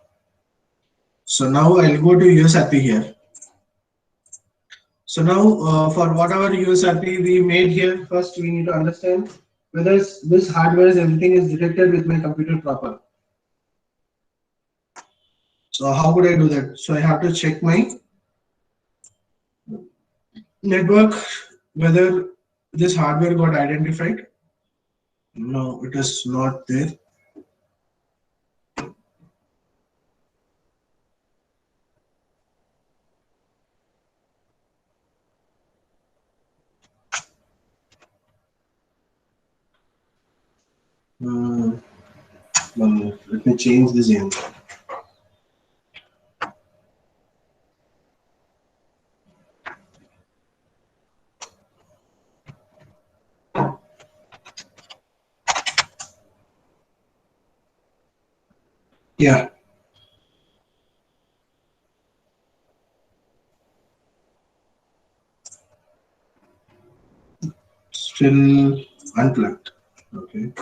So now I'll go to USRP here. So now for whatever USRP we made here, first we need to understand whether this hardware everything is detected with my computer proper. So how could I do that? So I have to check my network whether this hardware got identified. No, it is not there. Let me change this in. Yeah. Still unplugged. Okay.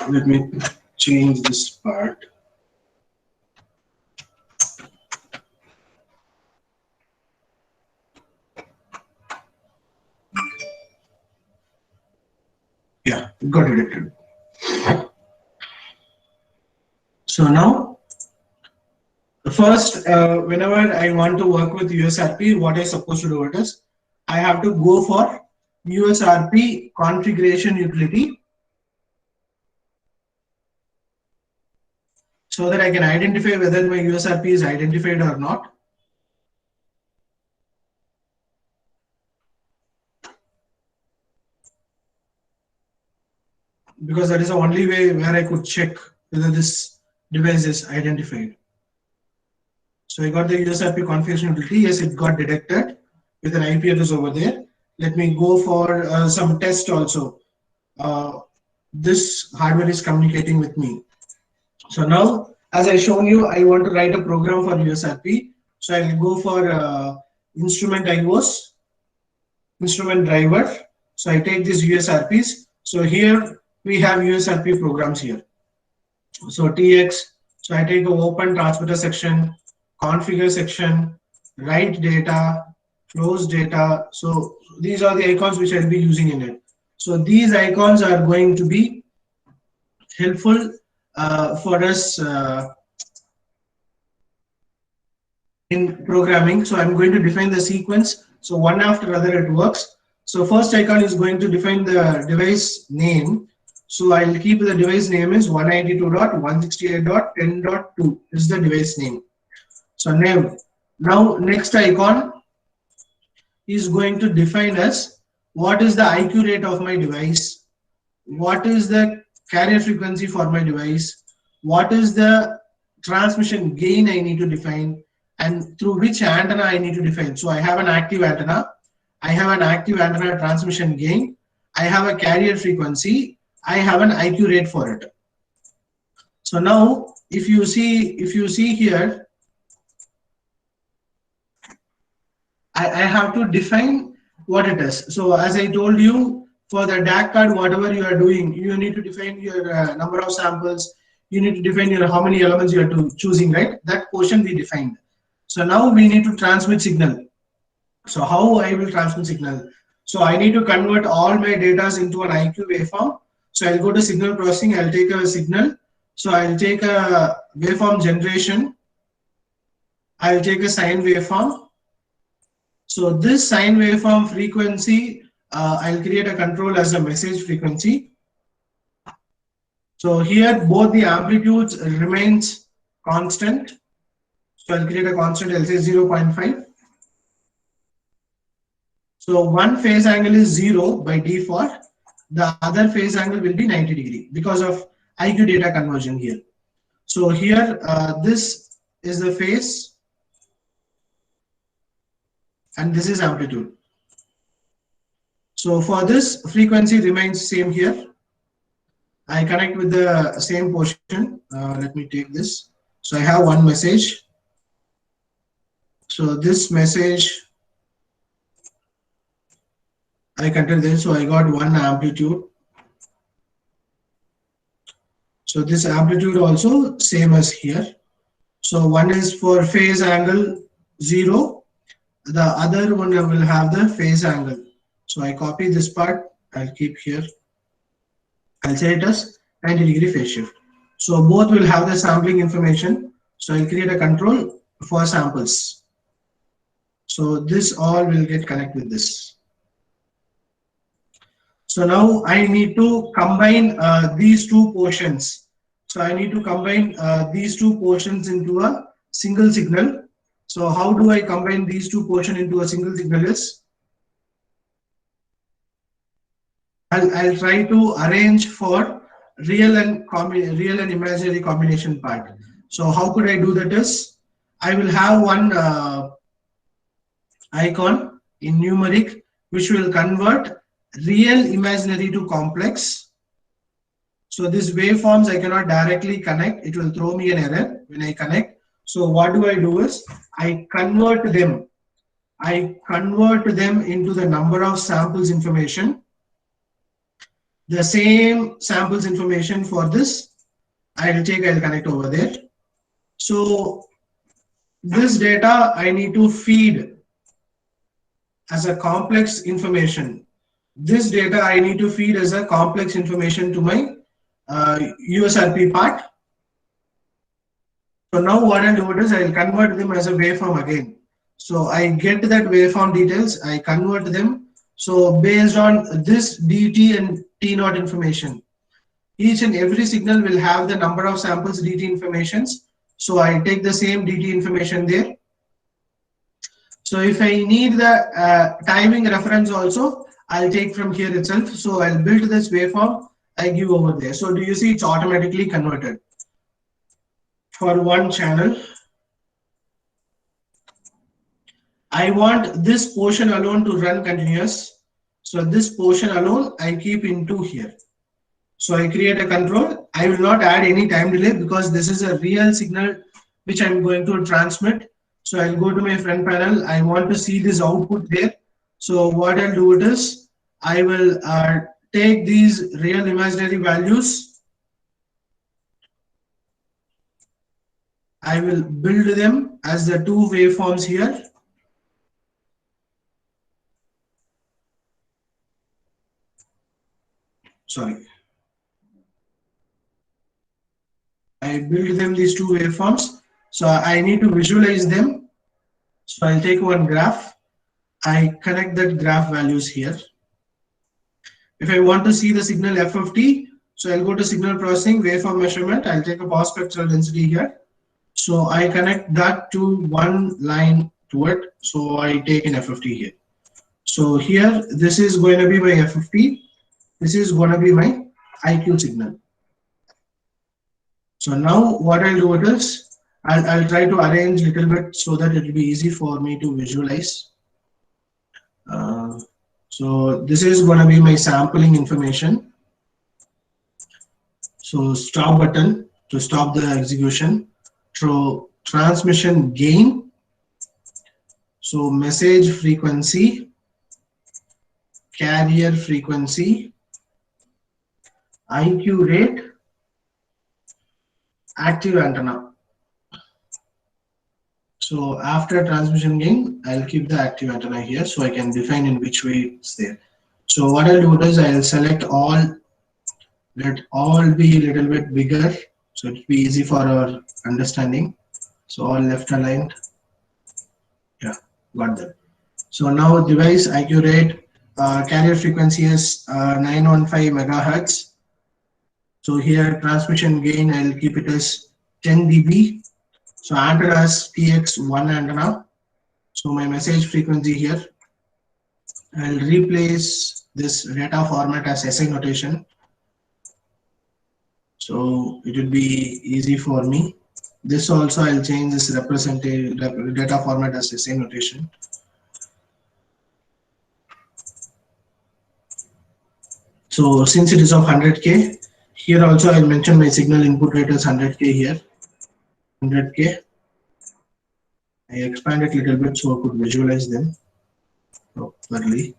Let me change this part. Yeah, it got detected. So now, first, whenever I want to work with USRP, what I supposed to do it is, I have to go for USRP configuration utility so that I can identify whether my USRP is identified or not. Because that is the only way where I could check whether this device is identified. So I got the USRP configuration utility. Yes, it got detected with an IP address over there. Let me go for some test also. This hardware is communicating with me. So now, as I shown you, I want to write a program for USRP. So I will go for instrument IOs, instrument driver. So I take these USRPs. So here we have USRP programs here. So TX, so I take a open transmitter section, configure section, write data, close data. So these are the icons which I'll be using in it. So these icons are going to be helpful for us in programming. So I'm going to define the sequence. So one after other it works. So first icon is going to define the device name. So I'll keep the device name is 192.168.10.2 is the device name. So name. Now next icon is going to define as what is the IQ rate of my device, what is the carrier frequency for my device, what is the transmission gain I need to define, and through which antenna I need to define. So I have an active antenna, I have an active antenna transmission gain, I have a carrier frequency, I have an IQ rate for it. So now if you see here, I have to define what it is. So as I told you, for the DAC card, whatever you are doing, you need to define your number of samples, you need to define your how many elements you are choosing, right? That portion we defined. So now we need to transmit signal. So how I will transmit signal? So I need to convert all my data into an IQ waveform. So I'll go to signal processing, I'll take a signal. So I'll take a waveform generation, I'll take a sine waveform. So this sine waveform frequency, I'll create a control as a message frequency. So here both the amplitudes remains constant. So I'll create a constant, I'll say 0.5. So one phase angle is 0 by default. The other phase angle will be 90 degree because of IQ data conversion here. So here this is the phase and this is amplitude. So for this, frequency remains same here. I connect with the same portion. Let me take this. So I have one message. So this message I control this. So I got one amplitude. So this amplitude also same as here. So one is for phase angle 0. The other one will have the phase angle. So I copy this part. I'll keep here. I'll say it as 90 degree phase shift. So both will have the sampling information. So I'll create a control for samples. So this all will get connected with this. So now I need to combine these two portions. So I need to combine these two portions into a single signal. So how do I combine these two portions into a single signal is, I'll try to arrange for real and imaginary combination part. So how could I do that is, I will have one icon in numeric which will convert real imaginary to complex. So these waveforms I cannot directly connect, it will throw me an error when I connect. So what do I do is, I convert them into the number of samples information. The same samples information for this I'll connect over there. So this data I need to feed as a complex information. This data I need to feed as a complex information to my USRP part. So now what I'll do is, I'll convert them as a waveform again. So I get that waveform details, I convert them. So based on this DT and T0 information, each and every signal will have the number of samples DT informations. So I take the same DT information there. So if I need the timing reference also, I'll take from here itself. So I'll build this waveform, I give over there. So do you see it's automatically converted for one channel. I want this portion alone to run continuous. So this portion alone I keep into here. So I create a control. I will not add any time delay because this is a real signal which I'm going to transmit. So I'll go to my front panel. I want to see this output there. So what I'll do it is, I will take these real imaginary values. I will build them as the two waveforms here. Sorry. I build them these two waveforms. So I need to visualize them. So I'll take one graph. I connect that graph values here. If I want to see the signal f of t, so I'll go to signal processing, waveform measurement. I'll take a power spectral density here. So I connect that to one line to it. So I take an f of t here. So here, this is going to be my f of t. This is going to be my IQ signal. So now what I'll do it is, I'll try to arrange a little bit so that it will be easy for me to visualize. So this is going to be my sampling information. So stop button to stop the execution. So transmission gain. So message frequency, carrier frequency, IQ rate, active antenna. So after transmission gain, I'll keep the active antenna here so I can define in which way it's there. So what I'll do is, I'll select all, let all be a little bit bigger so it'll be easy for our understanding. So all left aligned. Yeah, got that. So now device IQ rate, carrier frequency is 915 megahertz. So here transmission gain, I'll keep it as 10 dB. So antenna is TX1 antenna. So my message frequency here, I'll replace this data format as SI notation. So it will be easy for me. This also I'll change this representative data format as SI notation. So since it is of 100K, here also I'll mention my signal input rate as 100K here. 100K. I expand it a little bit so I could visualize them properly.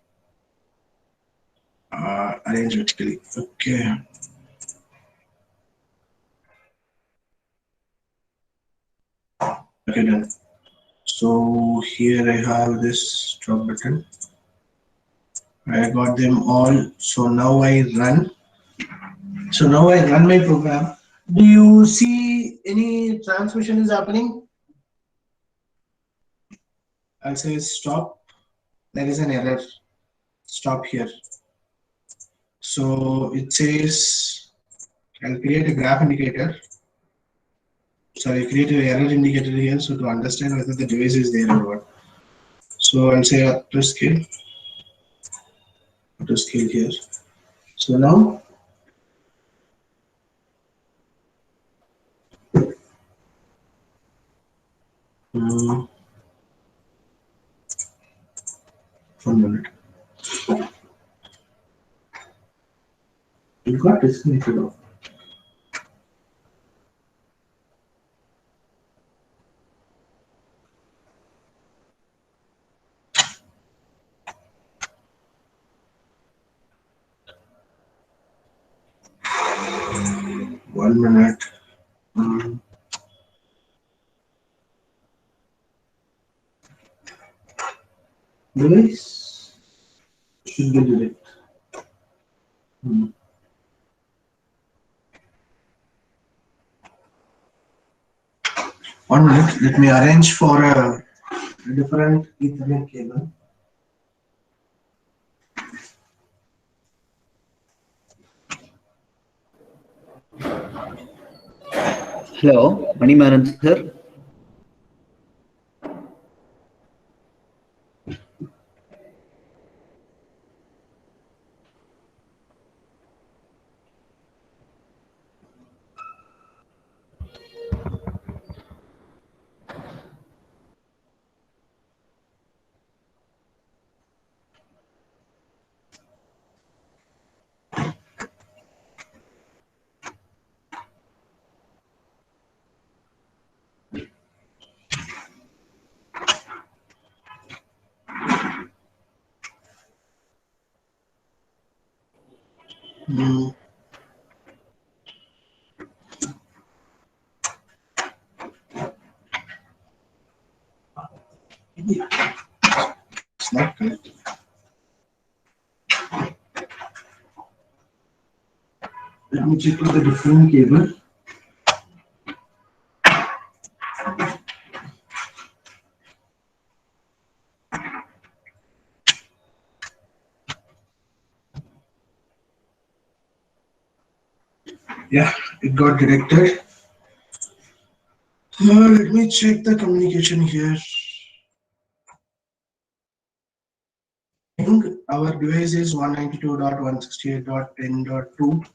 Arrange vertically. Okay. Okay, done. So here I have this drop button. I got them all. So now I run. So now I run my program. Do you see any transmission is happening? I'll say stop. There is an error. Stop here. So it says, I'll create a graph indicator. Sorry, create an error indicator here. So to understand whether the device is there or what. So I'll say auto scale here. So now mm, 1 minute. You got disconnected off. One minute. Mm. Device should be direct. Mm. 1 minute. Let me arrange for a different Ethernet cable. Hello, Manimaran sir. Mm. It's not connected. Let me check with the different cable. Yeah, it got directed. Let me check the communication here. I think our device is 192.168.10.2.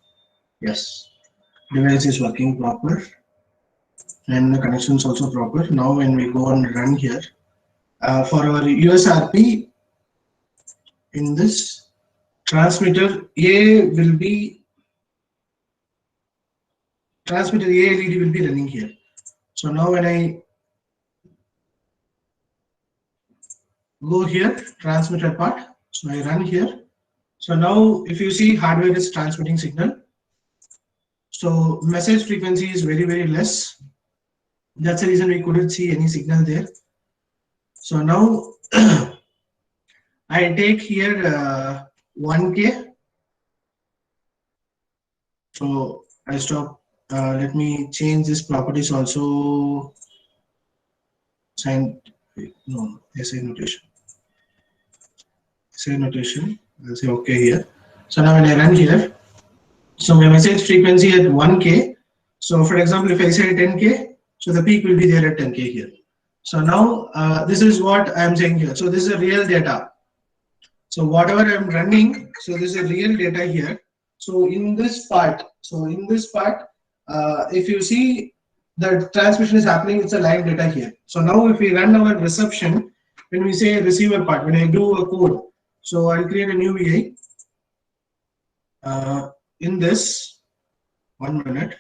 Yes, device is working proper and the connection is also proper. Now when we go and run here, for our USRP, in this transmitter A will be, transmitter A LED will be running here. So now when I go here, transmitter part, so I run here. So now if you see, hardware is transmitting signal. So message frequency is very, very less. That's the reason we couldn't see any signal there. So now I take here 1K. So I stop. Let me change this properties also. Sign, no, SI notation. SI notation. I'll say OK here. So now when I run here, so my message frequency at 1K. So for example, if I say 10K, so the peak will be there at 10K here. So now this is what I'm saying here. So this is a real data. So whatever I'm running, so this is a real data here. So in this part, if you see the transmission is happening, it's a live data here. So now if we run our reception, when we say receiver part, when I do a code, so I'll create a new VI. In this, 1 minute.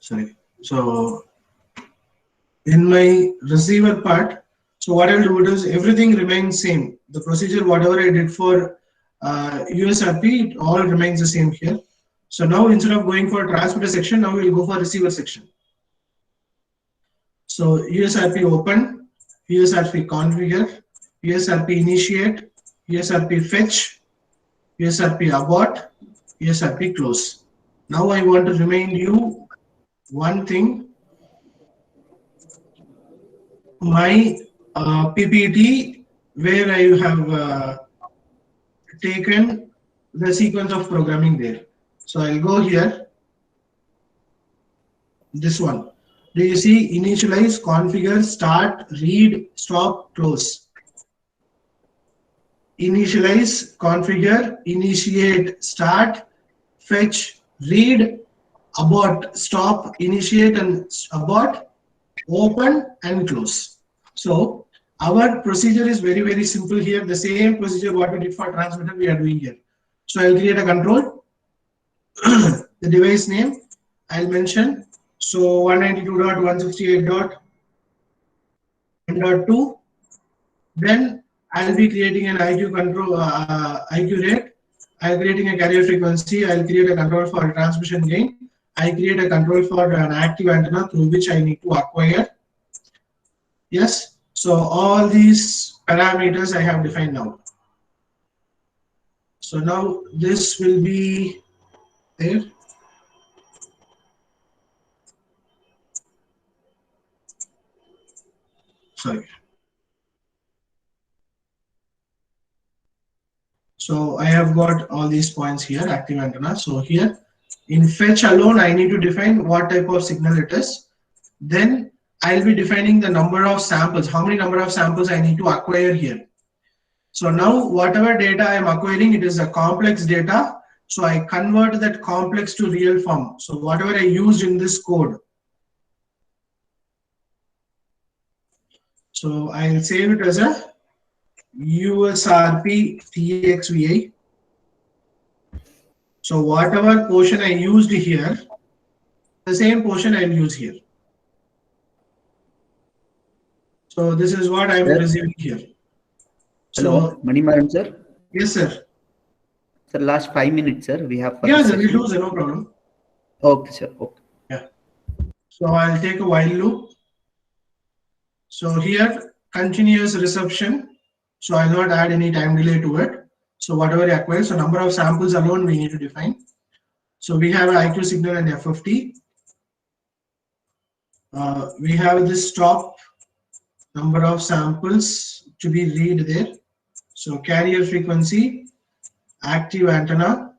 Sorry. So in my receiver part, so what I'll do is everything remains same. The procedure, whatever I did for USRP, it all remains the same here. So now instead of going for transmitter section, now we'll go for receiver section. So USRP open, USRP configure, USRP initiate, USRP fetch, USRP abort, USRP close. Now I want to remind you one thing. My PPT where I have taken the sequence of programming there. So I'll go here. This one. Do you see initialize, configure, start, read, stop, close? Initialize, configure, initiate, start, fetch, read, abort, stop, initiate and abort, open and close. So our procedure is very simple here. The same procedure what we did for transmitter we are doing here. So I'll create a control. The device name I'll mention. So 192.168.1.2. Then I'll be creating an IQ control, IQ rate. I'll creating a carrier frequency. I'll create a control for transmission gain. I create a control for an active antenna through which I need to acquire. Yes. So all these parameters I have defined now. So now this will be there. Sorry. So I have got all these points here, active antenna. So here in fetch alone, I need to define what type of signal it is. Then I'll be defining the number of samples, how many number of samples I need to acquire here. So now whatever data I am acquiring, it is a complex data. So I convert that complex to real form. So whatever I used in this code. So I'll save it as a USRP TXVI. So whatever portion I used here, the same portion I'll use here. So this is what I'm receiving here. Hello, So, Manimaran sir. Yes, sir. Sir, last 5 minutes, sir. We have. Yeah, sir, we'll do, sir, no problem. Okay, sir. Okay. Yeah. So I'll take a while loop. So here, continuous reception. So I'll not add any time delay to it. So whatever I acquire, so number of samples alone we need to define. So we have an IQ signal and FFT. We have this stop number of samples to be read there. So carrier frequency, active antenna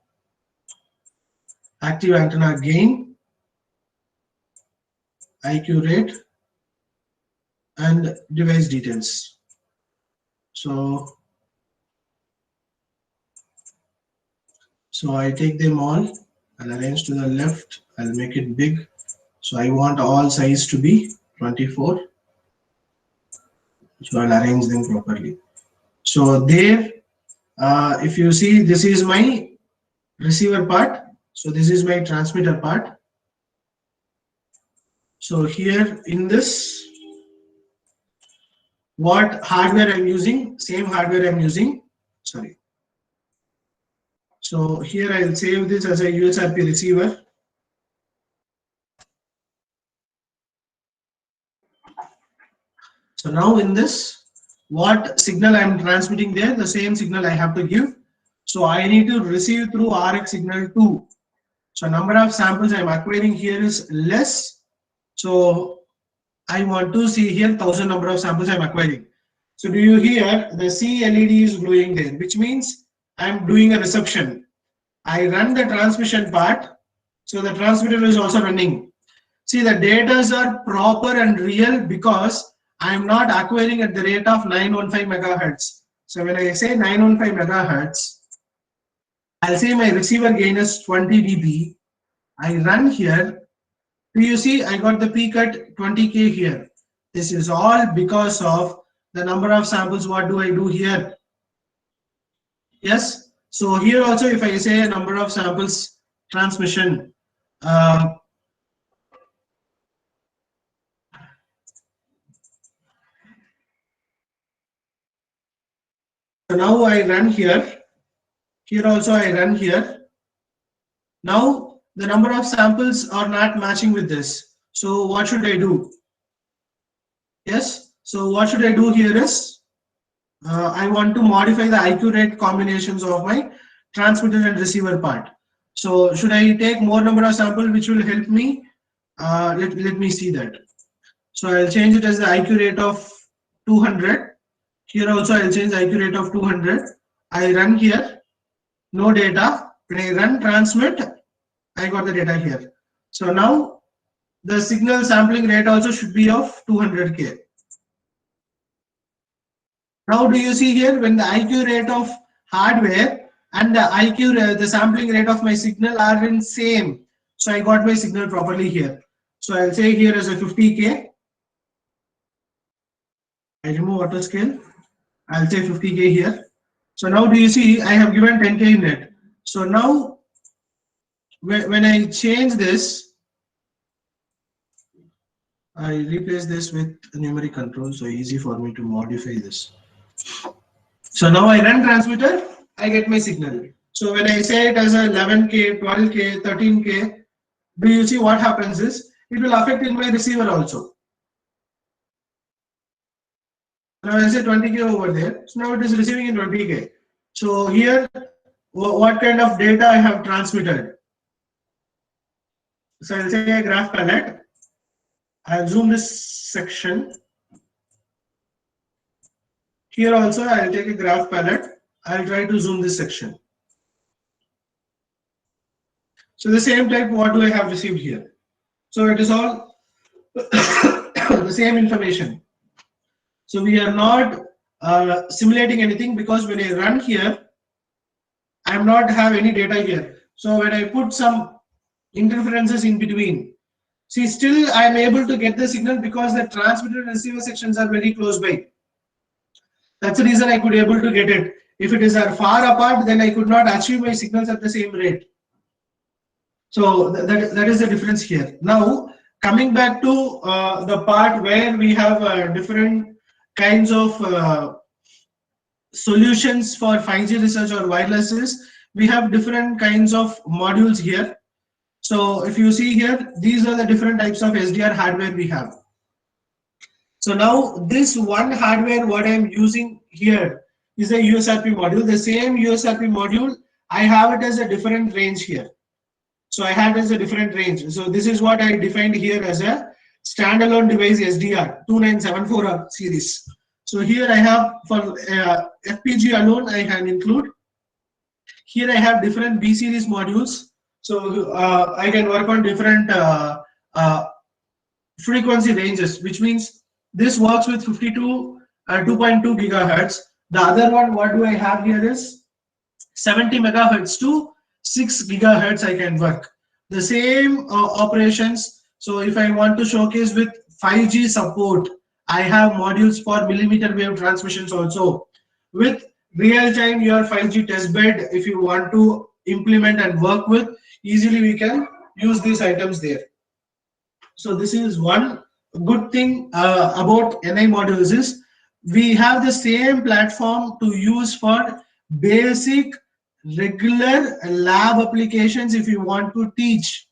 gain, IQ rate, and device details. So I take them all, I'll arrange to the left, I'll make it big. So I want all size to be 24. So I'll arrange them properly. So there, if you see, this is my receiver part. So this is my transmitter part. So here in this, what hardware I'm using, same hardware I'm using, sorry. So here I'll save this as a USRP receiver. So now in this, what signal I'm transmitting there, the same signal I have to give. So I need to receive through RX signal 2. So number of samples I'm acquiring here is less. So I want to see here 1000 number of samples I'm acquiring. So do you hear the C LED is glowing there, which means I'm doing a reception. I run the transmission part. So the transmitter is also running. See, the data are proper and real because I am not acquiring at the rate of 915 megahertz. So when I say 915 megahertz, I'll say my receiver gain is 20 dB. I run here. Do you see I got the peak at 20K here? This is all because of the number of samples. What do I do here? Yes. So here also, if I say a number of samples transmission, so now I run here. Here also I run here. Now the number of samples are not matching with this. So what should I do? Yes. So what should I do here is I want to modify the IQ rate combinations of my transmitter and receiver part. So should I take more number of sample which will help me? Let me see that. So I'll change it as the IQ rate of 200. Here also I'll change the IQ rate of 200. I run here, no data. When I run transmit, I got the data here. So now the signal sampling rate also should be of 200K. Now do you see here when the IQ rate of hardware and the the sampling rate of my signal are in same. So I got my signal properly here. So I'll say here as a 50K. I remove auto scale. I'll say 50K here. So now do you see I have given 10K in it. So now when I change this, I replace this with numeric control, so easy for me to modify this. So now I run transmitter, I get my signal. So when I say it as a 11K, 12K, 13K, do you see what happens is it will affect in my receiver also. Now I say 20K over there, so now it is receiving in 20K. So here, what kind of data I have transmitted? So I'll say a graph palette. I'll zoom this section. Here also I'll take a graph palette. I'll try to zoom this section. So the same type, what do I have received here? So it is all the same information. So we are not simulating anything because when I run here, I am not have any data here. So when I put some interferences in between, see still I am able to get the signal because the transmitter and receiver sections are very close by. That's the reason I could able to get it. If it is far apart, then I could not achieve my signals at the same rate. So that is the difference here. Now coming back to the part where we have different kinds of solutions for 5G research or wirelesses, we have different kinds of modules here. So if you see here, these are the different types of SDR hardware we have. So now this one hardware what I am using here is a USRP module. The same USRP module, I have it as a different range here. So I have it as a different range. So this is what I defined here as a standalone device SDR 2974 series. So here I have for FPG alone I can include. Here I have different B series modules. So I can work on different frequency ranges, which means this works with 52 2.2 gigahertz. The other one, what do I have here is 70 megahertz to 6 gigahertz I can work. The same operations. So if I want to showcase with 5G support, I have modules for millimeter wave transmissions also. With real-time your 5G testbed, if you want to implement and work with, easily we can use these items there. So this is one good thing about NI modules is we have the same platform to use for basic regular lab applications if you want to teach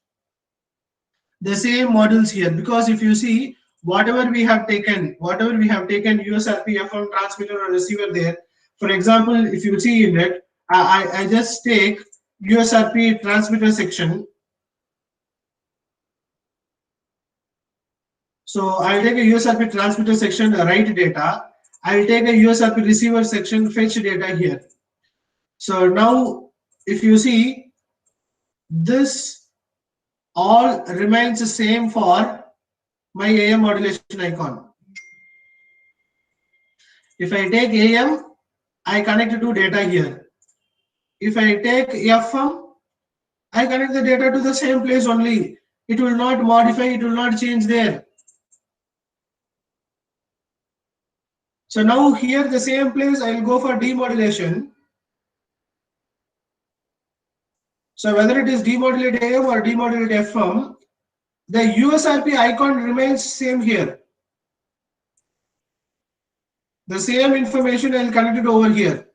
the same modules here, because if you see whatever we have taken USRP FM transmitter or receiver there, for example, if you see in it, I just take USRP transmitter section. So I'll take a USRP transmitter section, write data. I'll take a USRP receiver section, fetch data here. So now if you see, this all remains the same for my AM modulation icon. If I take AM, I connect it to data here. If I take FM, I connect the data to the same place only. It will not modify, it will not change there. So now here the same place I will go for demodulation. So whether it is demodulate AM or demodulate FM, the USRP icon remains same here. The same information I will connect it over here.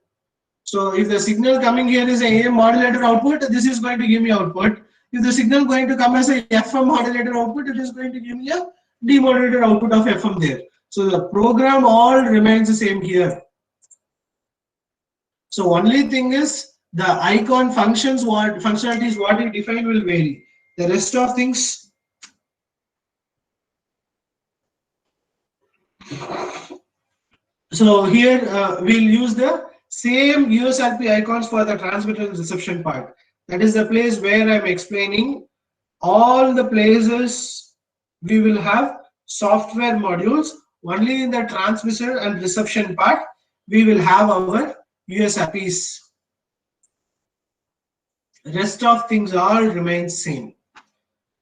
So if the signal coming here is a AM modulator output, this is going to give me output. If the signal going to come as a FM modulator output, it is going to give me a demodulator output of FM there. So the program all remains the same here. So only thing is the icon functions, what functionalities what you define will vary. The rest of things. So here we'll use the same USRP icons for the transmitter and reception part. That is the place where I'm explaining all the places we will have software modules. Only in the transmitter and reception part we will have our USRPs. Rest of things all remain same.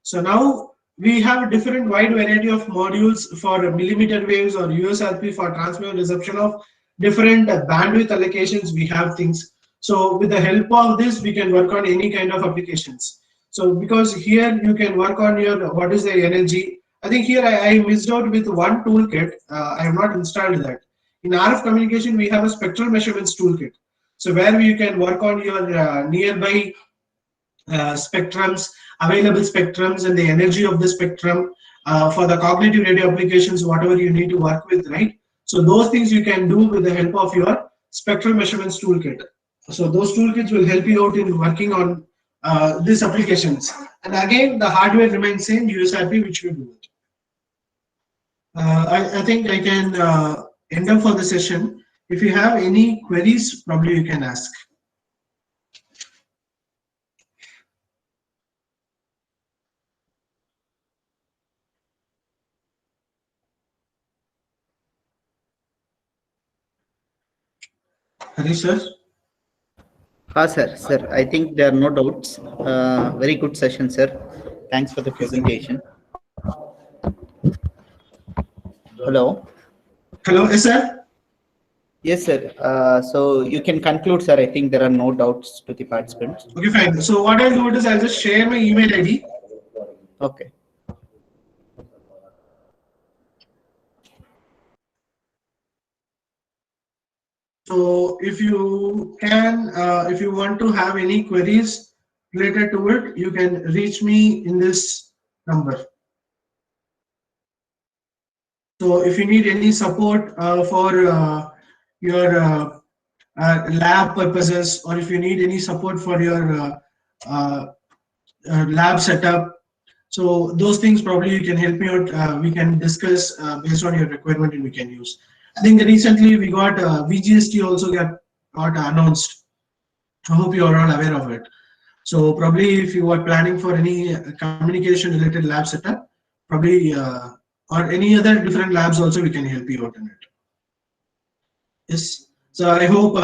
So now we have a different wide variety of modules for millimeter waves or USRP for transmission reception of different bandwidth allocations. We have things. So with the help of this, we can work on any kind of applications. So because here you can work on your what is the energy. I think here I missed out with one toolkit. I have not installed that. In RF communication, we have a spectral measurements toolkit. So where you can work on your nearby spectrums, available spectrums, and the energy of the spectrum for the cognitive radio applications, whatever you need to work with, right? So those things you can do with the help of your spectral measurements toolkit. So those toolkits will help you out in working on these applications. And again, the hardware remains same, USRP, which we do it. I think I can end up for the session. If you have any queries, probably you can ask. Harish sir? Sir, I think there are no doubts. Very good session, sir. Thanks for the presentation. Hello. Hello, yes, sir. Yes, sir. So you can conclude, sir. I think there are no doubts to the participants. Okay, fine. So what I'll do is I'll just share my email ID. Okay. So if you can, if you want to have any queries related to it, you can reach me in this number. So if you need any support for your lab purposes, or if you need any support for your lab setup, so those things probably you can help me out. We can discuss based on your requirement, and we can use. I think recently we got VGST also got announced. I hope you are all aware of it. So probably if you are planning for any communication related lab setup, probably or any other different labs also, we can help you out in it. Yes. So I hope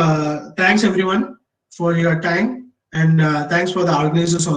thanks everyone for your time, and thanks for the organizers